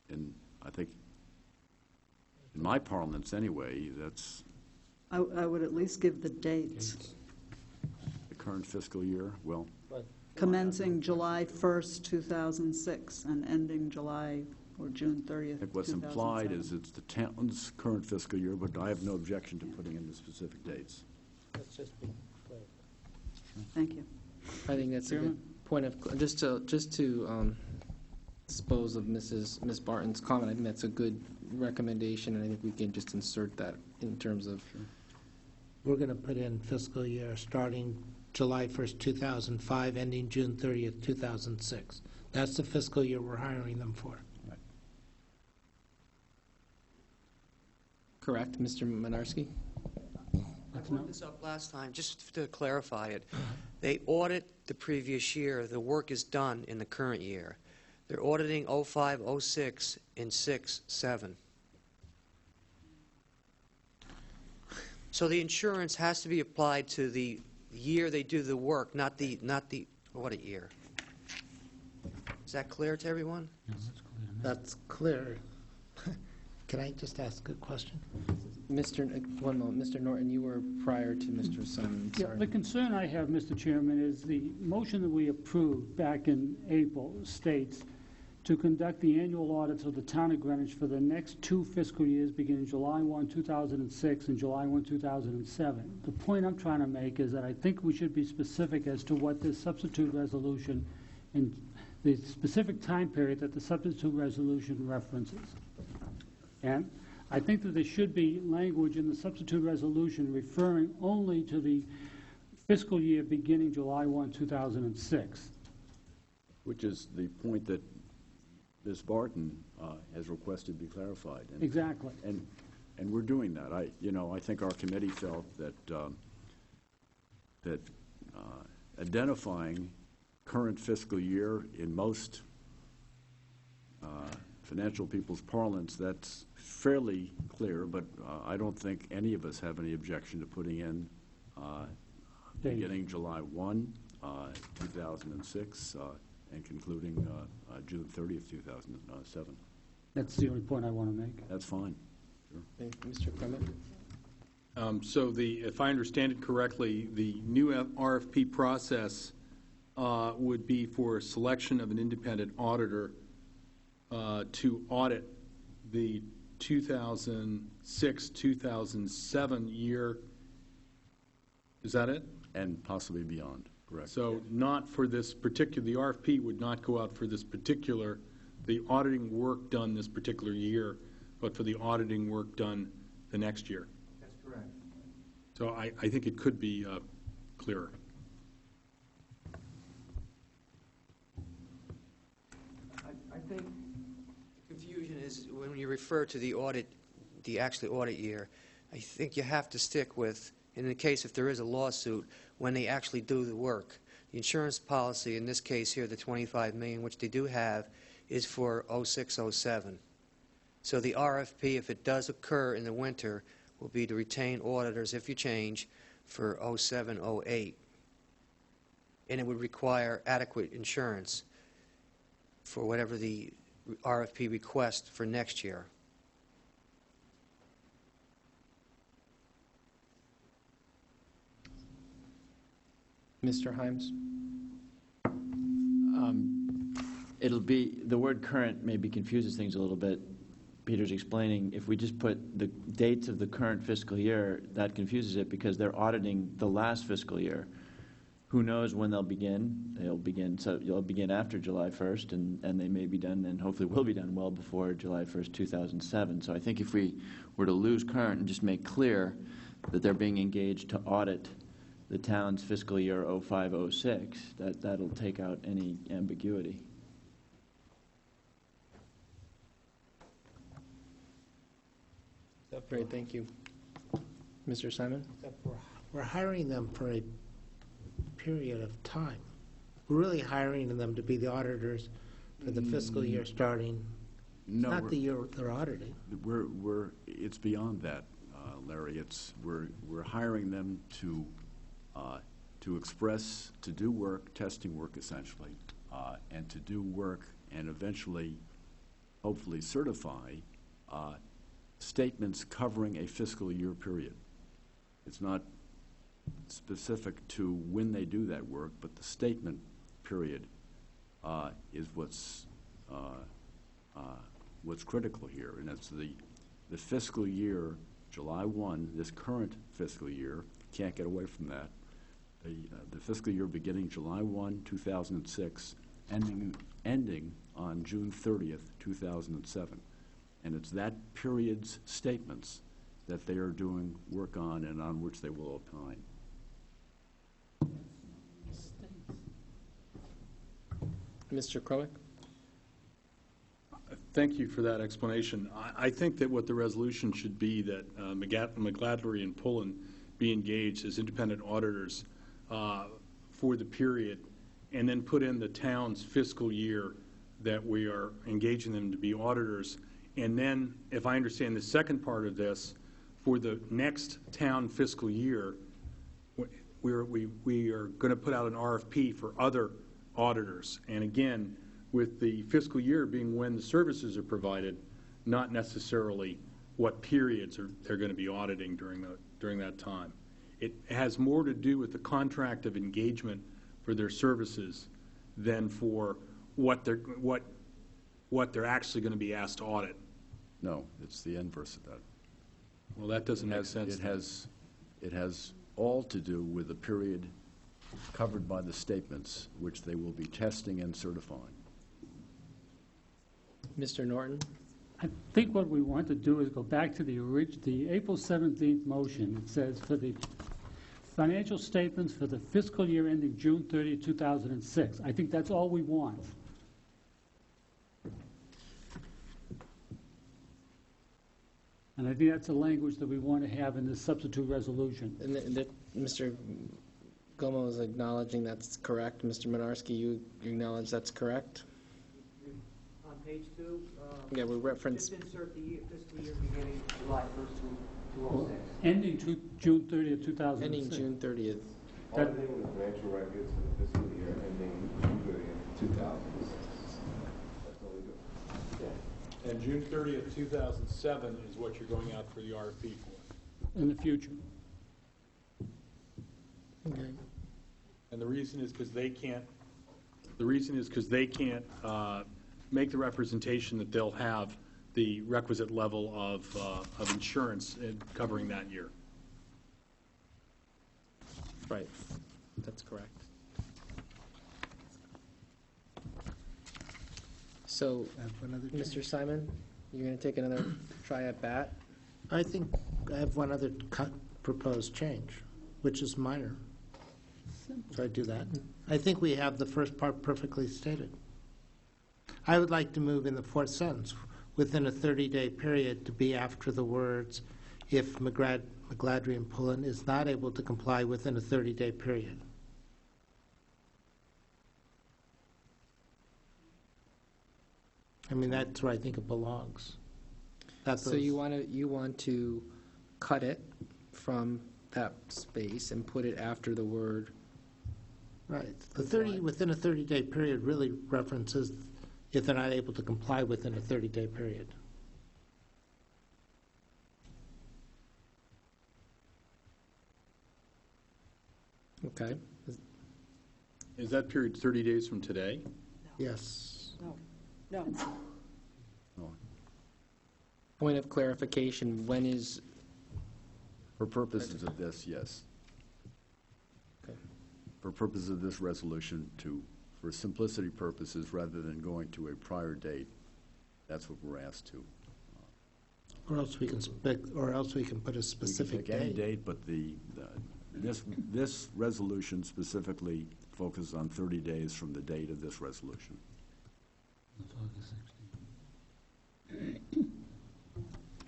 And I think in my parlance anyway, that's I would at least give the dates. the current fiscal year. Well, Commencing July 1st, 2006, and ending July or June 30th, I think what's 2007. implied is it's the town's current fiscal year, but I have no objection to putting in the specific dates. Let's just be clear. Thank you. I think that's a good point of, just to dispose of Ms. Barton's comment, I think that's a good recommendation, and I think we can just insert that in terms of. We're going to put in fiscal year starting July 1st, 2005, ending June 30th, 2006. That's the fiscal year we're hiring them for. Correct, Mr. Menarski? I brought this up last time, just to clarify it. They audit the previous year. The work is done in the current year. They're auditing 05, 06, and 6, 7. So the insurance has to be applied to the year they do the work, not the audit year. Is that clear to everyone? That's clear. Can I just ask a question? One moment, Mr. Norton, you were prior to Mr. Simon. Yeah, the concern I have, Mr. Chairman, is the motion that we approved back in April states to conduct the annual audits of the town of Greenwich for the next 2 fiscal years beginning July 1, 2006 and July 1, 2007. The point I'm trying to make is that I think we should be specific as to what this substitute resolution and the specific time period that the substitute resolution references. And I think that there should be language in the substitute resolution referring only to the fiscal year beginning July 1, 2006. Which is the point that Ms. Barton has requested be clarified. And, Exactly. And we're doing that. I think our committee felt that identifying current fiscal year in most financial people's parlance, that's fairly clear, but I don't think any of us have any objection to putting in beginning July 1, 2006, and concluding June 30th, 2007. That's the only point I want to make. That's fine. Sure. Thank you, Mr. Clement. So if I understand it correctly, the new RFP process would be for selection of an independent auditor to audit the 2006-2007 year. Is that it? And possibly beyond, correct. So not for this particular, the RFP would not go out for this particular, the auditing work done this particular year, but for the auditing work done the next year. That's correct. So I think it could be clearer. I think the confusion is when you refer to the audit, the actual audit year, I think you have to stick with, in the case if there is a lawsuit, when they actually do the work. The insurance policy, in this case here, the $25 million, which they do have, is for 06-07. So the RFP, if it does occur in the winter, will be to retain auditors, if you change, for 07-08. And it would require adequate insurance for whatever the RFP request for next year. Mr. Himes? It'll be, the word current maybe confuses things a little bit. Peter's explaining, if we just put the dates of the current fiscal year, that confuses it because they're auditing the last fiscal year. Who knows when they'll begin? So you'll begin after July 1st, and they may be done, and hopefully will be done well before July 1st, 2007. So I think if we were to lose current and just make clear that they're being engaged to audit the town's fiscal year 05-06, that'll take out any ambiguity. Great, thank you. Mr. Simon? We're hiring them for a period of time. We're really hiring them to be the auditors for the fiscal year starting, No, not the year they're auditing. It's beyond that, Larry. We're hiring them to express, to do work, testing work essentially, and to do work and eventually, hopefully certify statements covering a fiscal year period. It's not specific to when they do that work, but the statement period is what's critical here, and it's the fiscal year, July 1, this current fiscal year, can't get away from that. The fiscal year beginning July 1, 2006, ending on June 30th, 2007. And it's that period's statements that they are doing work on and on which they will opine. Mr. Kroick? Thank you for that explanation. I think that what the resolution should be that McGladlery and Pullen be engaged as independent auditors for the period, and then put in the town's fiscal year that we are engaging them to be auditors. And then, if I understand the second part of this, for the next town fiscal year, we are going to put out an RFP for other auditors. And again, with the fiscal year being when the services are provided, not necessarily what periods they're going to be auditing during that time. It has more to do with the contract of engagement for their services than for what they're actually going to be asked to audit. No, it's the inverse of that. Well, that doesn't make sense. It has all to do with the period covered by the statements, which they will be testing and certifying. Mr. Norton? I think what we want to do is go back to the April 17th motion. It says for the financial statements for the fiscal year ending June 30, 2006. I think that's all we want. And I think that's the language that we want to have in this substitute resolution. And Mr. Gomo is acknowledging that's correct. Mr. Minarski, you acknowledge that's correct? On page 2, Yeah, we reference... just insert the fiscal year beginning July 1st to 2006. Ending June 30th, 2006. Ending June 30th. Auditing the financial records for the fiscal year ending June 30th, 2006. That's all we do. Yeah. And June 30th, 2007 is what you're going out for the RFP for. In the future. Okay. And the reason is because they can't. The reason is because they can't make the representation that they'll have the requisite level of insurance covering that year. Right. That's correct. So, Mr. Simon, you're going to take another try at bat? I think I have one other proposed change, which is minor. So I do that. I think we have the first part perfectly stated. I would like to move in the fourth sentence, within a 30-day period, to be after the words, if McGladry and Pullen is not able to comply within a 30-day period. I mean, that's where I think it belongs. So you want to cut it from that space and put it after the word. Right. Within a 30-day period really references if they're not able to comply within a 30-day period. Okay. Is that period 30 days from today? Yes. No. Point of clarification, when is... For purposes of this, yes. Okay. For purposes of this resolution, for simplicity purposes, rather than going to a prior date, that's what we're asked to. Or else we can put a specific We can pick any date. date, but this resolution specifically focuses on 30 days from the date of this resolution.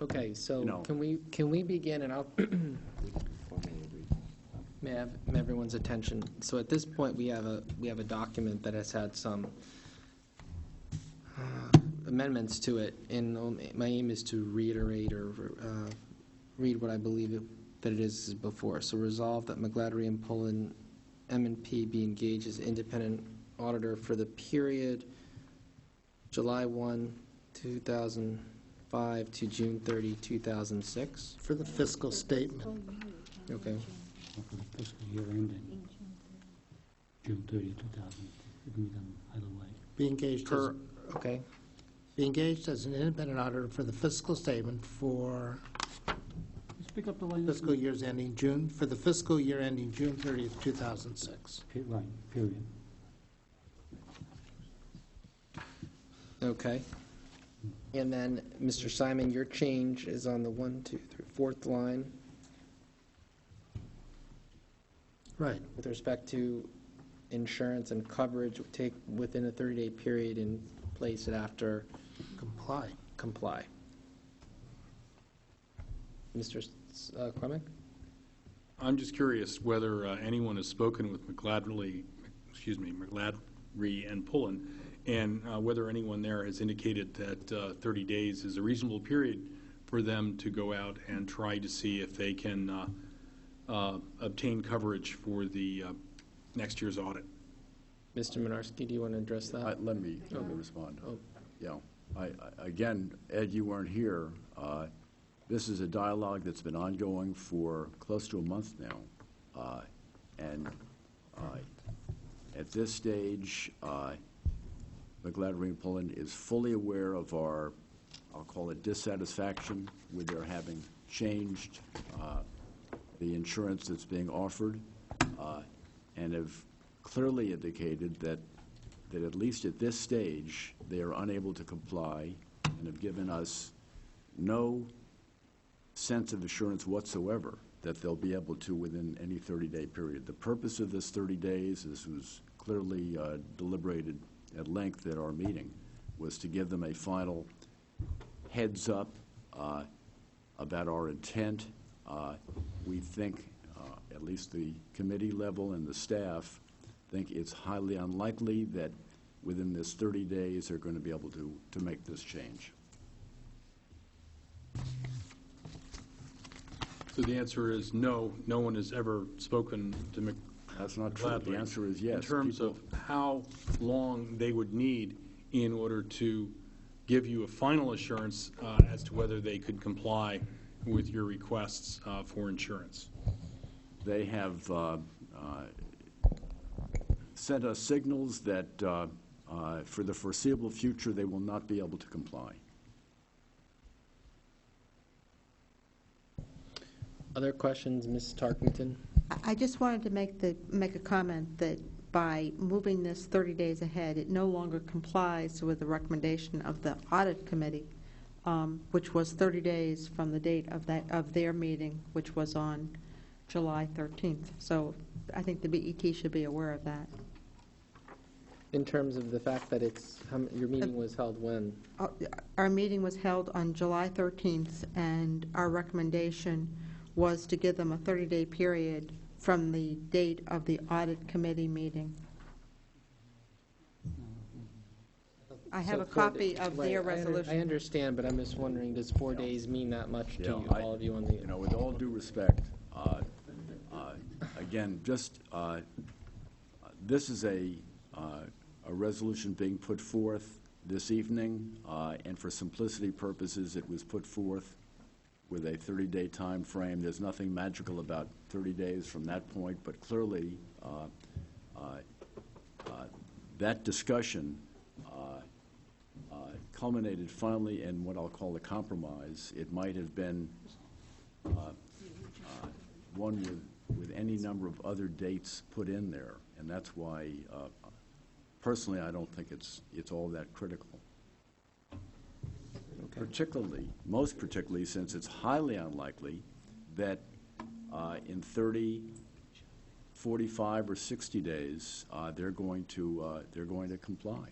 Okay, so can we begin, and I'll... May I have everyone's attention? So at this point, we have a document that has had some amendments to it, and my aim is to reiterate or read what I believe that it is before. So resolve that McGladrey and Pullen M&P be engaged as independent auditor for the period July 1, 2005 to June 30, 2006. For the fiscal statement. Okay. For the fiscal year ending June 30, 2000. It can be done either way. Be engaged as, okay. Be engaged as an independent auditor for the fiscal statement for Let's pick up the line. fiscal years ending June, for the fiscal year ending June 30th, 2006. Right, period. Okay. And then, Mr. Simon, your change is on the 1, 2, 3, 4th line Right. with respect to insurance and coverage take within a 30-day period and place it after comply. Mr. Clemick? I'm just curious whether anyone has spoken with McGladrey and Pullen, and whether anyone there has indicated that 30 days is a reasonable period for them to go out and try to see if they can obtain coverage for the next year's audit. Mr. Minarski, do you want to address that? Let me respond. Yeah. Again, Ed, you weren't here. This is a dialogue that's been ongoing for close to a month now. And at this stage, McGladrey and Pullen is fully aware of our, I'll call it, dissatisfaction with their having changed the insurance that's being offered, and have clearly indicated that at least at this stage, they are unable to comply and have given us no sense of assurance whatsoever that they'll be able to within any 30-day period. The purpose of this 30 days, this was clearly deliberated at length at our meeting, was to give them a final heads up about our intent. We think, at least the committee level and the staff, think it's highly unlikely that within this 30 days they're going to be able to make this change. So the answer is no. No one has ever spoken to McGladrey. That's not true. The answer is yes. In terms of how long they would need in order to give you a final assurance as to whether they could comply with your requests for insurance. They have sent us signals that for the foreseeable future they will not be able to comply. Other questions, Ms. Tarkington? I just wanted to make a comment that by moving this 30 days ahead, it no longer complies with the recommendation of the audit committee, which was 30 days from the date of their meeting, which was on July 13th. So I think the BET should be aware of that. In terms of the fact that your meeting was held when? Our meeting was held on July 13th, and our recommendation was to give them a 30-day period from the date of the audit committee meeting. I have a copy of their resolution. I understand, but I'm just wondering, does 4 days mean that much to you, all of you on the... You know, with all due respect, again, just this is a resolution being put forth this evening, and for simplicity purposes, it was put forth with a 30-day time frame. There's nothing magical about 30 days from that point, but clearly that discussion culminated finally in what I'll call a compromise. It might have been one with any number of other dates put in there, and that's why personally I don't think it's all that critical. Most particularly since it's highly unlikely that in 30, 45, or 60 days they're going to comply.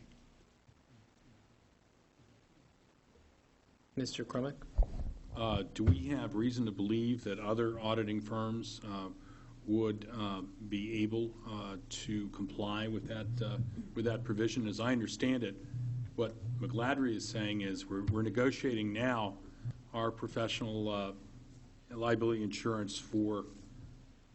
Mr. Crumick? Do we have reason to believe that other auditing firms would be able to comply with that provision. As I understand it, what McGladrey is saying is we're negotiating now our professional liability insurance for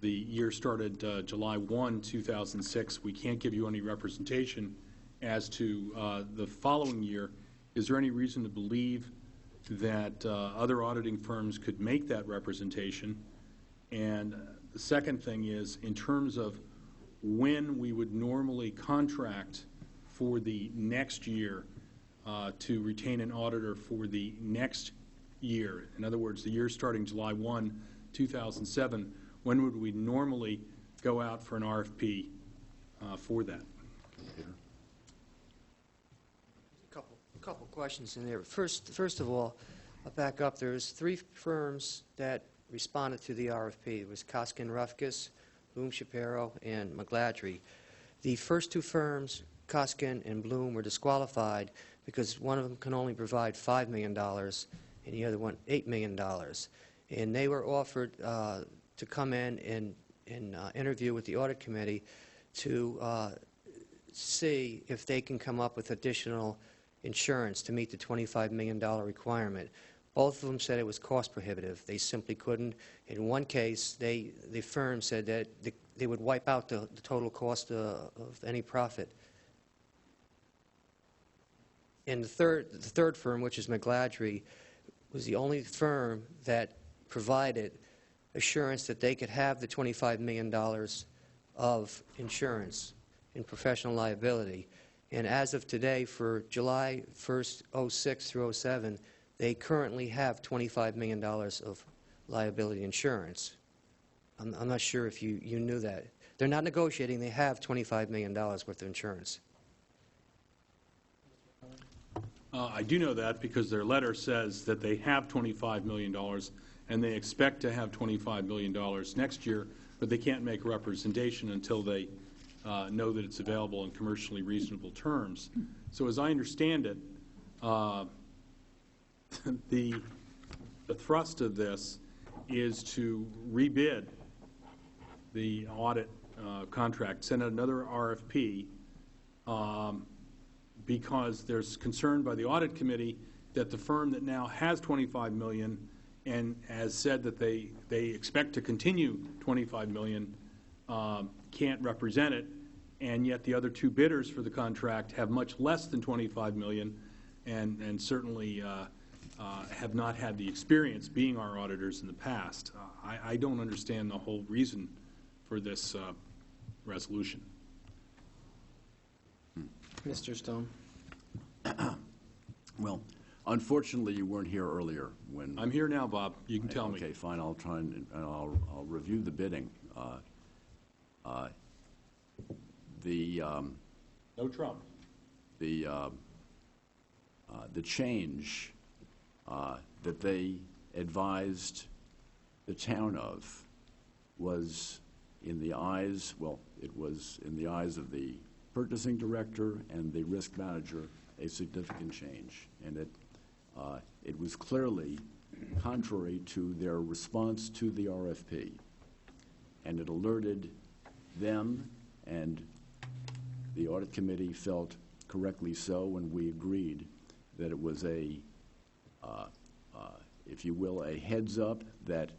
the year started July 1, 2006. We can't give you any representation as to the following year. Is there any reason to believe that other auditing firms could make that representation? And the second thing is, in terms of when we would normally contract for the next year to retain an auditor for the next year, in other words, the year starting July 1, 2007, when would we normally go out for an RFP for that? A couple questions in there. First of all, I'll back up. There's 3 firms that responded to the RFP. It was Koskin Rufkus, Bloom Shapiro, and McGladrey. The first 2 firms, Koskin and Bloom, were disqualified because one of them can only provide $5 million and the other one $8 million. And they were offered to come in and interview with the audit committee to see if they can come up with additional insurance to meet the $25 million requirement. Both of them said it was cost prohibitive. They simply couldn't. In one case, the firm said that they would wipe out the total cost of any profit. And the third firm, which is McGladrey, was the only firm that provided assurance that they could have the $25 million of insurance in professional liability. And as of today, for July 1st, 06 through 07, they currently have $25 million of liability insurance. I'm not sure if you knew that. They're not negotiating. They have $25 million worth of insurance. I do know that because their letter says that they have $25 million and they expect to have $25 million next year, but they can't make a representation until they know that it's available in commercially reasonable terms. So as I understand it, the thrust of this is to rebid the audit contract, send out another RFP, because there's concern by the audit committee that the firm that now has $25 million and has said that they expect to continue $25 million can't represent it, and yet the other 2 bidders for the contract have much less than $25 million and certainly have not had the experience being our auditors in the past. I don't understand the whole reason for this resolution. Mr. Stone. Well, unfortunately, you weren't here earlier when... I'm here now, Bob. You can tell me. Okay, fine. I'll try and I'll review the bidding. No Trump. The change that they advised the town of was in the eyes, well, it was in the eyes of the purchasing director and the risk manager a significant change, and it was clearly contrary to their response to the RFP, and it alerted them, and the audit committee felt correctly so when we agreed that it was a, if you will, a heads up that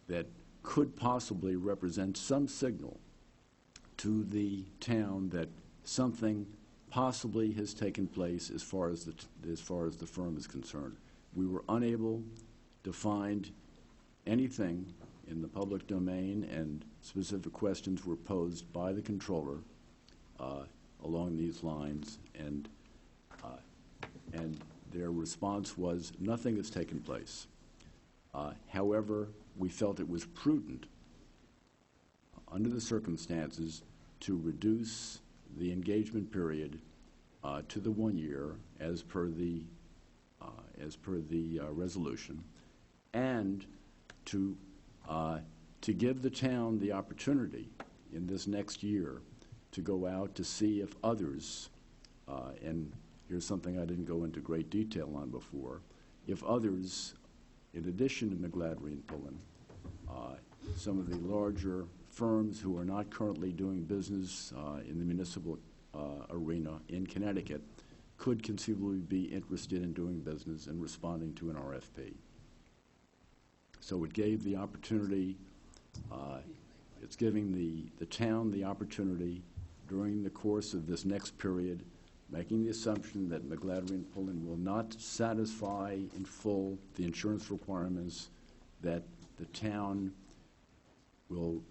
that could possibly represent some signal to the town that something possibly has taken place as far as the firm is concerned. We were unable to find anything in the public domain, and specific questions were posed by the controller along these lines, and their response was nothing has taken place. However, we felt it was prudent under the circumstances to reduce the engagement period to the 1 year as per the resolution, and to give the town the opportunity in this next year to go out to see if others, and here's something I didn't go into great detail on before, if others, in addition to McGladrey and Pullen, some of the larger firms who are not currently doing business in the municipal arena in Connecticut could conceivably be interested in doing business and responding to an RFP. So it gave the opportunity, it's giving the town the opportunity during the course of this next period, making the assumption that McGladrey and Pullen will not satisfy in full the insurance requirements, that the town will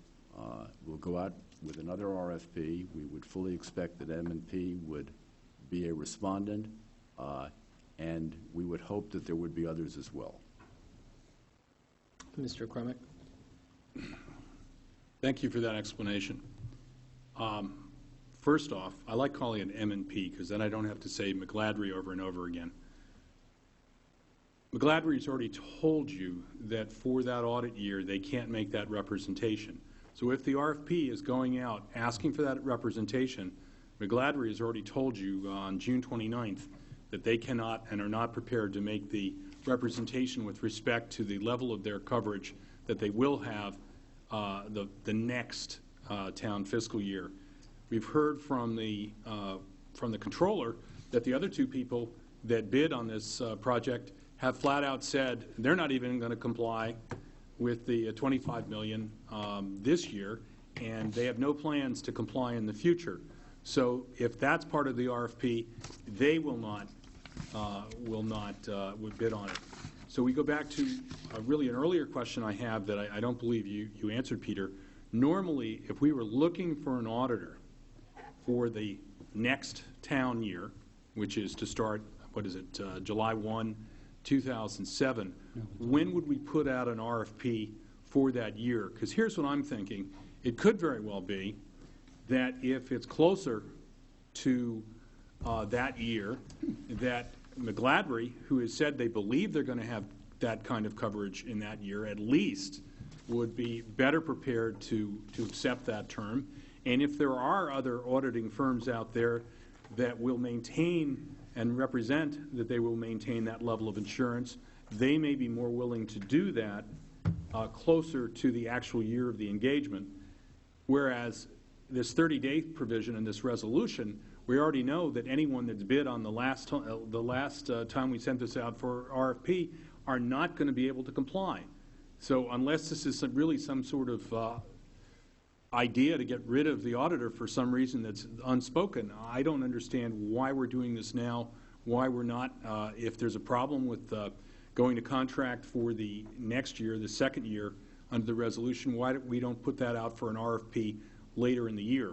go out with another RFP. We would fully expect that M&P would be a respondent, and we would hope that there would be others as well. Mr. Cromick. Thank you for that explanation. First off, I like calling it M&P because then I don't have to say McGladrey over and over again. McGladrey's already told you that for that audit year they can't make that representation. So if the RFP is going out asking for that representation, McGladrey has already told you on June 29th that they cannot and are not prepared to make the representation with respect to the level of their coverage that they will have the next town fiscal year. We've heard from the controller that the other two people that bid on this project have flat out said they're not even going to comply with the $25 million this year, and they have no plans to comply in the future. So if that's part of the RFP, they will not would bid on it. So we go back to really an earlier question I have that I don't believe you answered, Peter. Normally, if we were looking for an auditor for the next town year, which is to start, what is it, July 1, 2007, when would we put out an RFP for that year? Because here's what I'm thinking. It could very well be that if it's closer to that year, that McGladrey, who has said they believe they're going to have that kind of coverage in that year, at least would be better prepared to accept that term. And if there are other auditing firms out there that will maintain and represent that they will maintain that level of insurance, they may be more willing to do that closer to the actual year of the engagement. Whereas this 30-day provision in this resolution, we already know that anyone that's bid on the last time we sent this out for RFP are not going to be able to comply. So unless this is really some sort of idea to get rid of the auditor for some reason that's unspoken, I don't understand why we're doing this now, why we're not. If there's a problem with going to contract for the next year, the second year under the resolution, why we don't put that out for an RFP later in the year?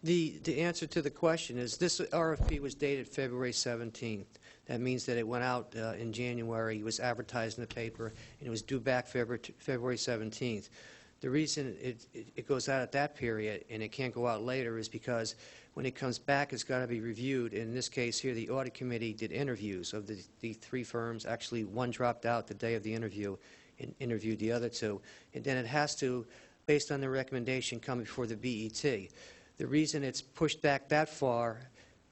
The answer to the question is this RFP was dated February 17th. That means that it went out in January, it was advertised in the paper, and it was due back February 17th. The reason it goes out at that period and it can't go out later is because when it comes back, it's got to be reviewed. In this case here, the audit committee did interviews of the three firms. Actually, one dropped out the day of the interview and interviewed the other two. And then it has to, based on the recommendation, come before the BET. The reason it's pushed back that far,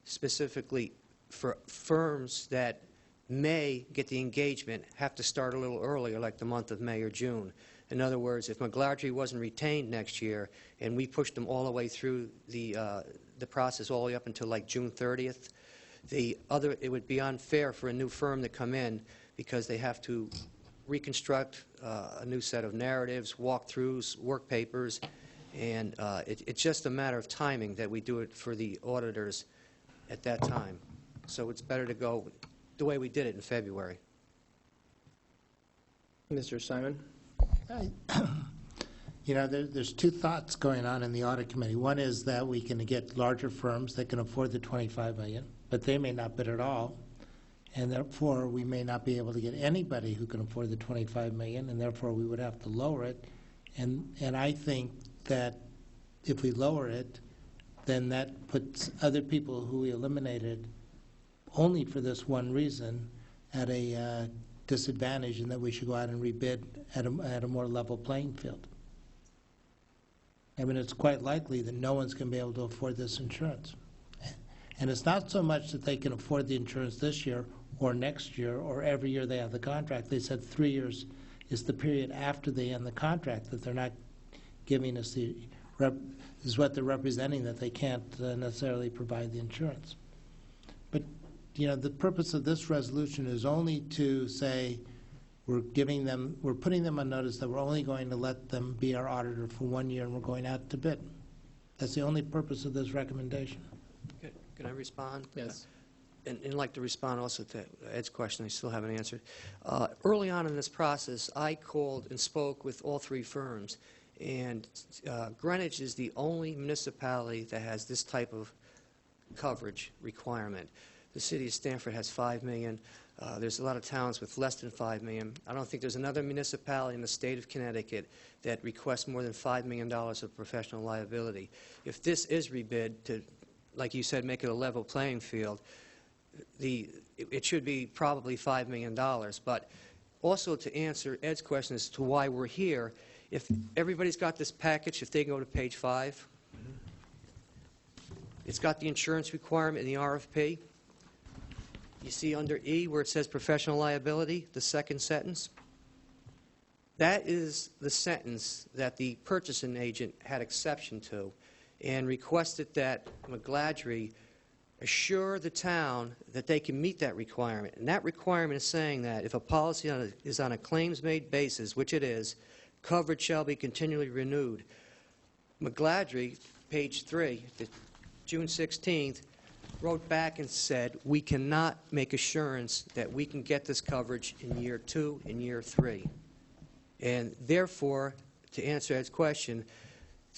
specifically for firms that may get the engagement, have to start a little earlier, like the month of May or June. In other words, if McGladrey wasn't retained next year and we pushed them all the way through the process all the way up until like June 30th, it would be unfair for a new firm to come in because they have to reconstruct a new set of narratives, walkthroughs, work papers, and it's just a matter of timing that we do it for the auditors at that time. So it's better to go the way we did it in February. Mr. Simon? You know, there's two thoughts going on in the audit committee. One is that we can get larger firms that can afford the $25 million, but they may not bid at all, and therefore we may not be able to get anybody who can afford the $25 million, and therefore we would have to lower it. And I think that if we lower it, then that puts other people who we eliminated only for this one reason at a disadvantage, and that we should go out and rebid at a more level playing field. I mean, it's quite likely that no one's going to be able to afford this insurance. And it's not so much that they can afford the insurance this year or next year or every year they have the contract. They said 3 years is the period after they end the contract, that they're not giving us is what they're representing, that they can't necessarily provide the insurance. But, the purpose of this resolution is only to say we're putting them on notice that we're only going to let them be our auditor for 1 year and we're going out to bid. That's the only purpose of this recommendation. Can I respond? Yes. And I'd like to respond also to Ed's question I still haven't answered. Early on in this process, I called and spoke with all three firms, and Greenwich is the only municipality that has this type of coverage requirement. The city of Stamford has $5 million. There's a lot of towns with less than $5 million. I don't think there's another municipality in the state of Connecticut that requests more than $5 million of professional liability. If this is rebid to, like you said, make it a level playing field, it should be probably $5 million. But also to answer Ed's question as to why we're here, if everybody's got this package, if they go to page 5, it's got the insurance requirement in the RFP. You see under E where it says professional liability, the second sentence? That is the sentence that the purchasing agent had exception to and requested that McGladrey assure the town that they can meet that requirement. And that requirement is saying that if a policy is on a claims-made basis, which it is, coverage shall be continually renewed. McGladrey, page 3, June 16th, wrote back and said, we cannot make assurance that we can get this coverage in year 2 and year 3. And therefore, to answer Ed's question,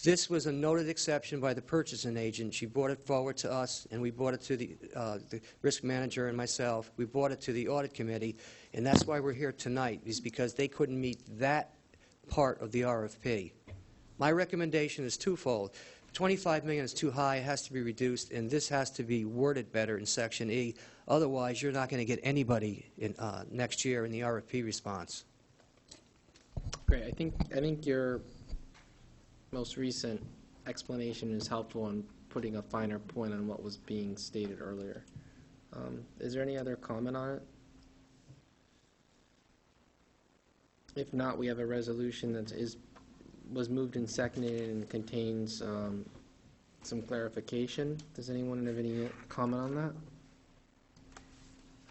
this was a noted exception by the purchasing agent. She brought it forward to us, and we brought it to the risk manager and myself. We brought it to the audit committee, and that's why we're here tonight, is because they couldn't meet that part of the RFP. My recommendation is twofold. $25 million is too high. It has to be reduced, and this has to be worded better in Section E. Otherwise, you're not going to get anybody in, next year in the RFP response. Great. I think your most recent explanation is helpful in putting a finer point on what was being stated earlier. Is there any other comment on it? If not, we have a resolution that was moved and seconded and contains some clarification. Does anyone have any comment on that?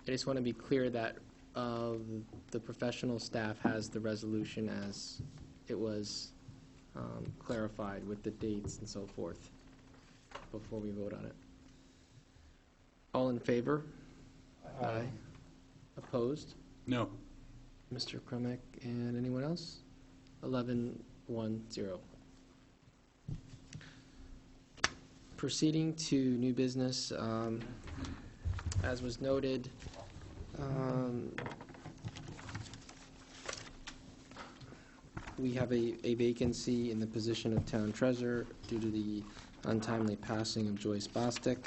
I just want to be clear that the professional staff has the resolution as it was clarified with the dates and so forth before we vote on it. All in favor? Aye. Opposed? No. Mr. Kremick and anyone else? 11-1-0. Proceeding to new business, as was noted, we have a vacancy in the position of town treasurer due to the untimely passing of Joyce Bostic.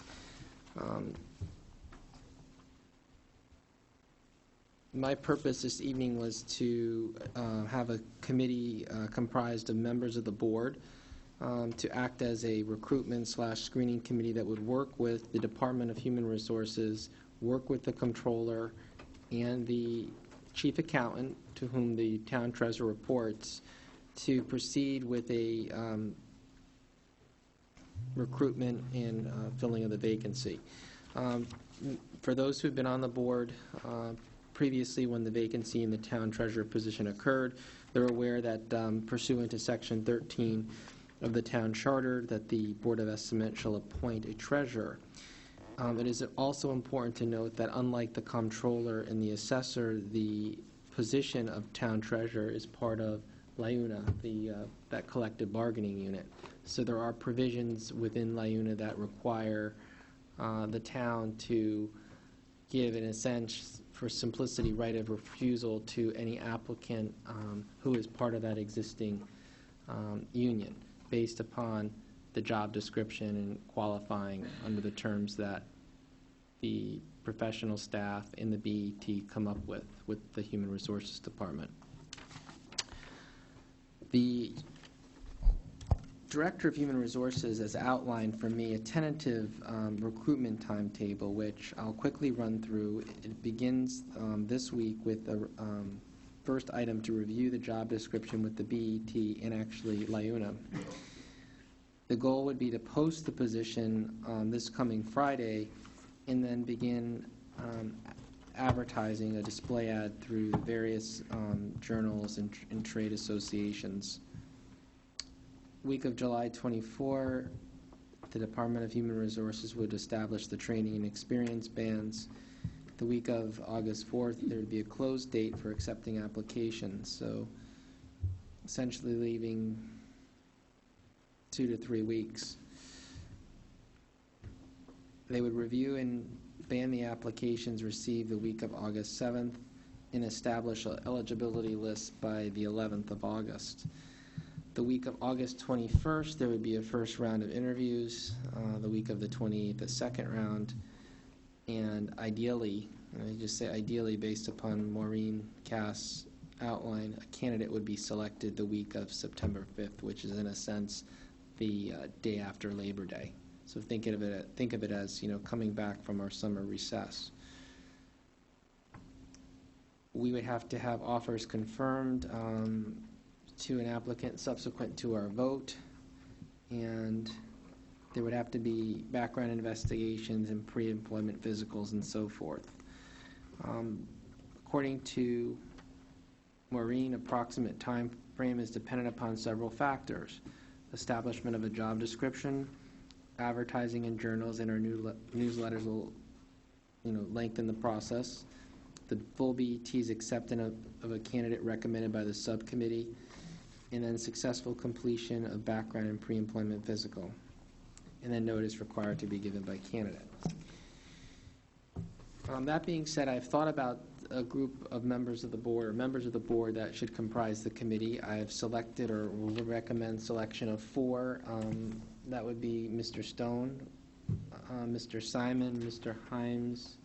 My purpose this evening was to have a committee comprised of members of the board to act as a recruitment/screening committee that would work with the Department of Human Resources, work with the controller and the chief accountant, to whom the town treasurer reports, to proceed with a recruitment and filling of the vacancy. For those who've been on the board previously when the vacancy in the town treasurer position occurred, they're aware that pursuant to Section 13 of the town charter that the Board of Estimate shall appoint a treasurer. It is also important to note that unlike the comptroller and the assessor, the position of town treasurer is part of LIUNA, that collective bargaining unit. So there are provisions within LIUNA that require the town to give, in a sense, for simplicity, right of refusal to any applicant who is part of that existing union, based upon the job description and qualifying under the terms that the professional staff in the BET come up with the Human Resources Department. The Director of Human Resources has outlined for me a tentative recruitment timetable, which I'll quickly run through. It begins this week with first item to review the job description with the BET and actually LIUNA. The goal would be to post the position this coming Friday and then begin advertising a display ad through various journals and trade associations. Week of July 24, the Department of Human Resources would establish the training and experience bands. The week of August 4th, there would be a closed date for accepting applications, so essentially leaving 2 to 3 weeks. They would review and ban the applications received the week of August 7th and establish an eligibility list by the 11th of August. The week of August 21st, there would be a first round of interviews. The week of the 28th, a second round. And ideally, and I just say ideally based upon Maureen Cass' outline, a candidate would be selected the week of September 5th, which is in a sense the day after Labor Day. So think of it as, coming back from our summer recess. We would have to have offers confirmed to an applicant subsequent to our vote, and there would have to be background investigations and pre-employment physicals and so forth. According to Maureen, approximate time frame is dependent upon several factors: establishment of a job description, advertising in journals and our newsletters will, lengthen the process. The full BET's acceptance of a candidate recommended by the subcommittee, and then successful completion of background and pre-employment physical, and then notice required to be given by candidate. That being said, I've thought about a group of members of the board, or members of the board that should comprise the committee. I have selected, or will recommend selection of 4. That would be Mr. Stone, Mr. Simon, Mr. Himes,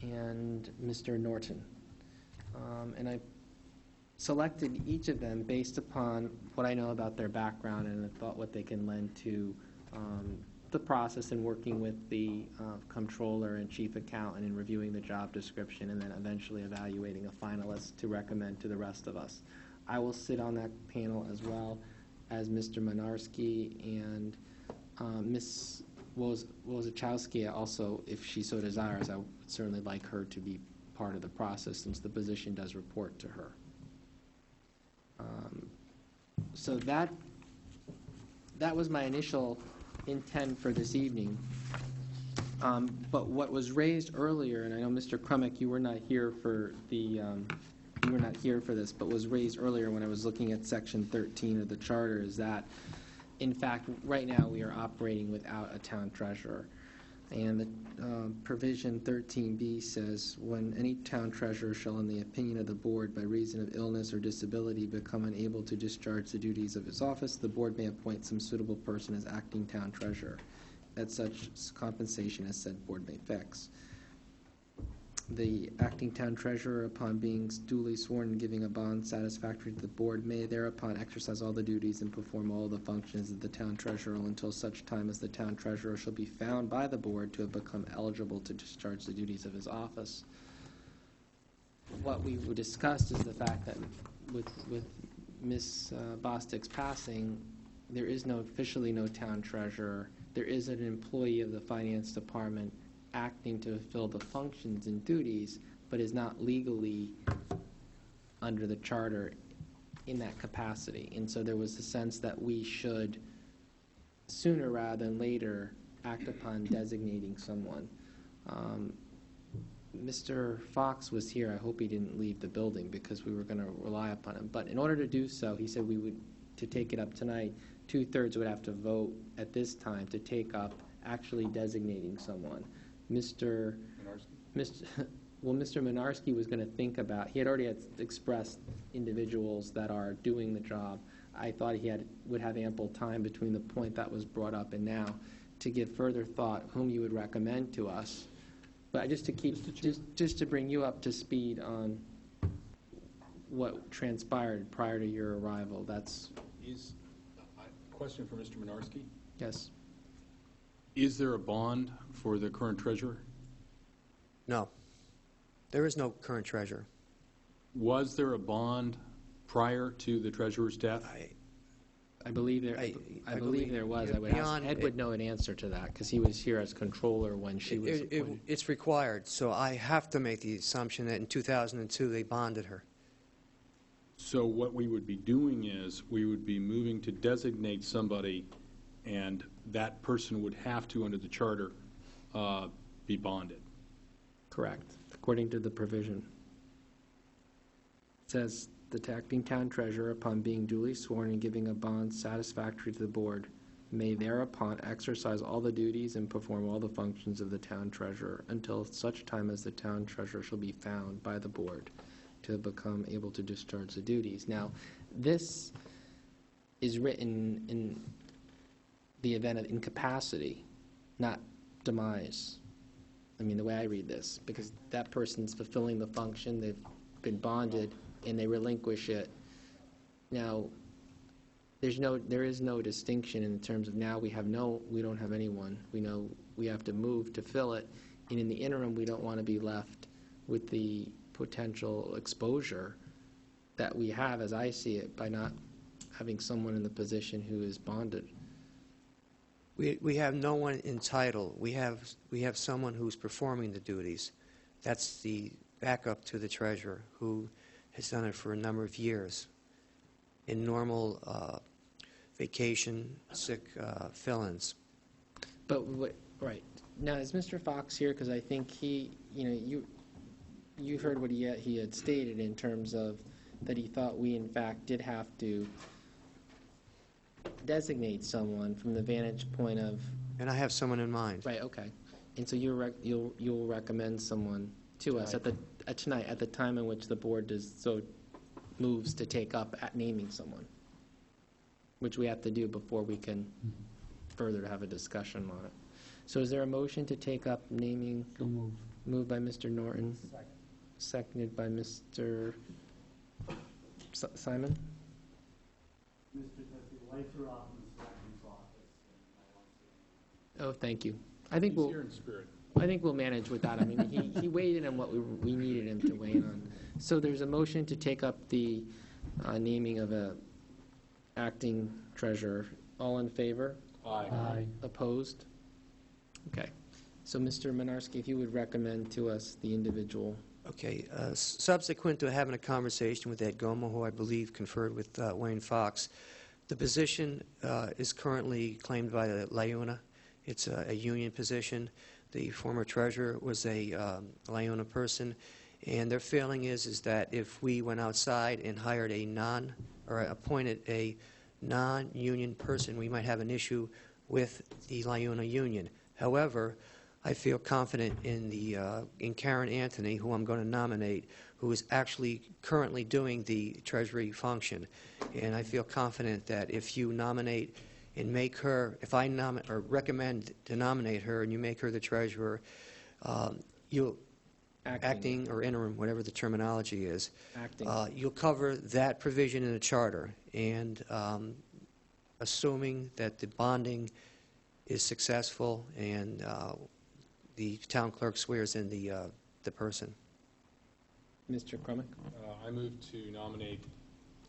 and Mr. Norton. And I selected each of them based upon what I know about their background and I thought what they can lend to the process in working with the comptroller and chief accountant in reviewing the job description and then eventually evaluating a finalist to recommend to the rest of us. I will sit on that panel as well as Mr. Minarski and Ms. Wozachowski. Also, if she so desires, I would certainly like her to be part of the process since the position does report to her. So that was my initial intent for this evening. But what was raised earlier, and I know Mr. Krummick, you were not here for this, but was raised earlier when I was looking at Section 13 of the Charter, is that, in fact, right now we are operating without a town treasurer. And the provision 13B says, when any town treasurer shall, in the opinion of the board, by reason of illness or disability, become unable to discharge the duties of his office, the board may appoint some suitable person as acting town treasurer. At such compensation as said board may fix. The acting town treasurer, upon being duly sworn and giving a bond satisfactory to the board, may thereupon exercise all the duties and perform all the functions of the town treasurer until such time as the town treasurer shall be found by the board to have become eligible to discharge the duties of his office. What we discussed is the fact that with Ms. Bostic's passing, there is officially no town treasurer. There is an employee of the finance department acting to fulfill the functions and duties, but is not legally under the charter in that capacity. And so there was a sense that we should, sooner rather than later, act upon designating someone. Mr. Fox was here. I hope he didn't leave the building because we were going to rely upon him. But in order to do so, he said to take it up tonight, 2/3 would have to vote at this time to take up actually designating someone. Mr. Minarski was going to think about, he had already expressed individuals that are doing the job. I thought he would have ample time between the point that was brought up and now to give further thought whom you would recommend to us. But just to bring you up to speed on what transpired prior to your arrival, Is a question for Mr. Minarski? Yes. Is there a bond for the current treasurer? No. There is no current treasurer. Was there a bond prior to the treasurer's death? I believe there, I believe there was. I would ask, beyond- Ed would know an answer to that, because he was here as controller when she was appointed. It's required, so I have to make the assumption that in 2002 they bonded her. So what we would be doing is, we would be moving to designate somebody, and that person would have to, under the charter, be bonded. Correct, according to the provision. It says, "The acting town treasurer, upon being duly sworn and giving a bond satisfactory to the board, may thereupon exercise all the duties and perform all the functions of the town treasurer until such time as the town treasurer shall be found by the board to become able to discharge the duties." Now, this is written in the event of incapacity, not demise. I mean, the way I read this, because that person's fulfilling the function, they've been bonded, and they relinquish it. Now, there is no distinction in terms of now we don't have anyone. We know we have to move to fill it, and in the interim, we don't want to be left with the potential exposure that we have, as I see it, by not having someone in the position who is bonded. We have no one in title. We have someone who's performing the duties. That's the backup to the treasurer, who has done it for a number of years in normal vacation, sick fill-ins. But right now, is Mr. Fox here? Because I think you heard what he had stated in terms of that he thought we in fact did have to designate someone from the vantage point of. And I have someone in mind. Right. Okay. And so you'll recommend someone to us tonight at the time in which the board moves to take up at naming someone, which we have to do before we can further have a discussion on it. So is there a motion to take up naming? So moved. Moved by Mr. Norton. Seconded by Mr. Simon. Mr. Tessie, the lights are off in the selectman's office, and I don't see Oh, thank you. I think He's here in spirit. I think we'll manage with that. I mean, he weighed in on what we needed him to weigh in on. So there's a motion to take up the naming of a acting treasurer. All in favor? Aye. Aye. Opposed? Okay. So, Mr. Minarski, if you would recommend to us the individual. Okay. Subsequent to having a conversation with Ed Goma, who I believe conferred with Wayne Fox, the position is currently claimed by the LIUNA. It's a union position. The former treasurer was a LIUNA person, and their feeling is that if we went outside and hired appointed a non-union person, we might have an issue with the LIUNA union. However, I feel confident in Karen Anthony, who I'm going to nominate, who is actually currently doing the treasury function. And I feel confident that if you nominate and make her, if I recommend to nominate her and you make her the treasurer, you'll acting or interim, whatever the terminology is, you'll cover that provision in the charter. And assuming that the bonding is successful and the town clerk swears in the person. Mr. Crumick? I move to nominate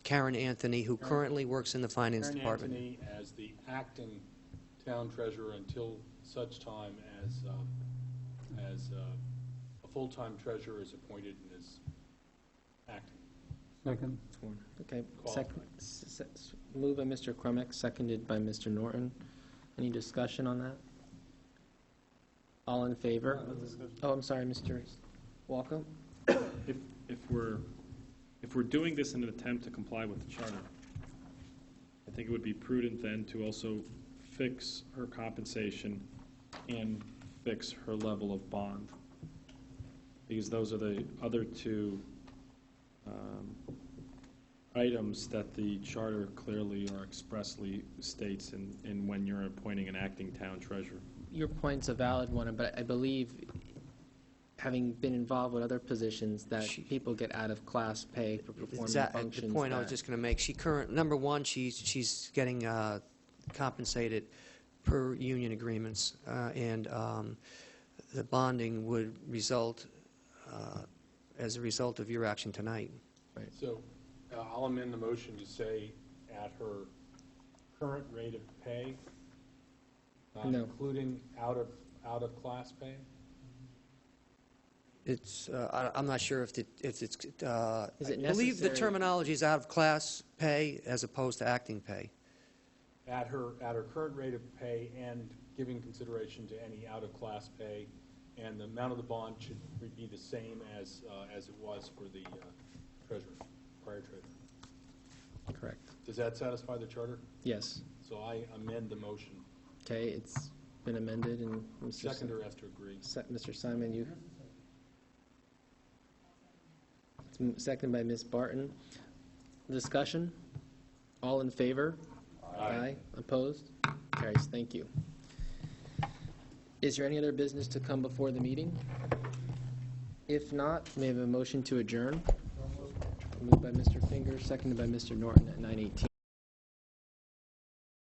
Karen Anthony, who currently works in the finance department. Karen Anthony as the acting town treasurer until such time as a full-time treasurer is appointed and is acting. Second. Okay. Moved by Mr. Crumick, seconded by Mr. Norton. Any discussion on that? All in favor? Oh, I'm sorry, Mr. Walker. If we're doing this in an attempt to comply with the charter, I think it would be prudent then to also fix her compensation and fix her level of bond, because those are the other two items that the charter clearly or expressly states in when you're appointing an acting town treasurer. Your point's a valid one, but I believe, having been involved with other positions, that people get out-of-class pay for performing functions. The point I was just going to make. Number one, she's getting compensated per union agreements, and the bonding would result as a result of your action tonight. So I'll amend the motion to say at her current rate of pay, No. including out-of-class pay? It's, I'm not sure if it's, Is it I believe the necessary- terminology is out-of-class pay as opposed to acting pay. At her current rate of pay and giving consideration to any out-of-class pay, and the amount of the bond should be the same as it was for the treasurer, prior treasurer. Correct. Does that satisfy the charter? Yes. So I amend the motion. Okay, it's been amended, and Mr. Seconder has to agree. Mr. Simon, you. It's seconded by Ms. Barton. Discussion? All in favor? Aye. Opposed? Carries. Thank you. Is there any other business to come before the meeting? If not, may I have a motion to adjourn? Moved by Mr. Finger, seconded by Mr. Norton at 9:18.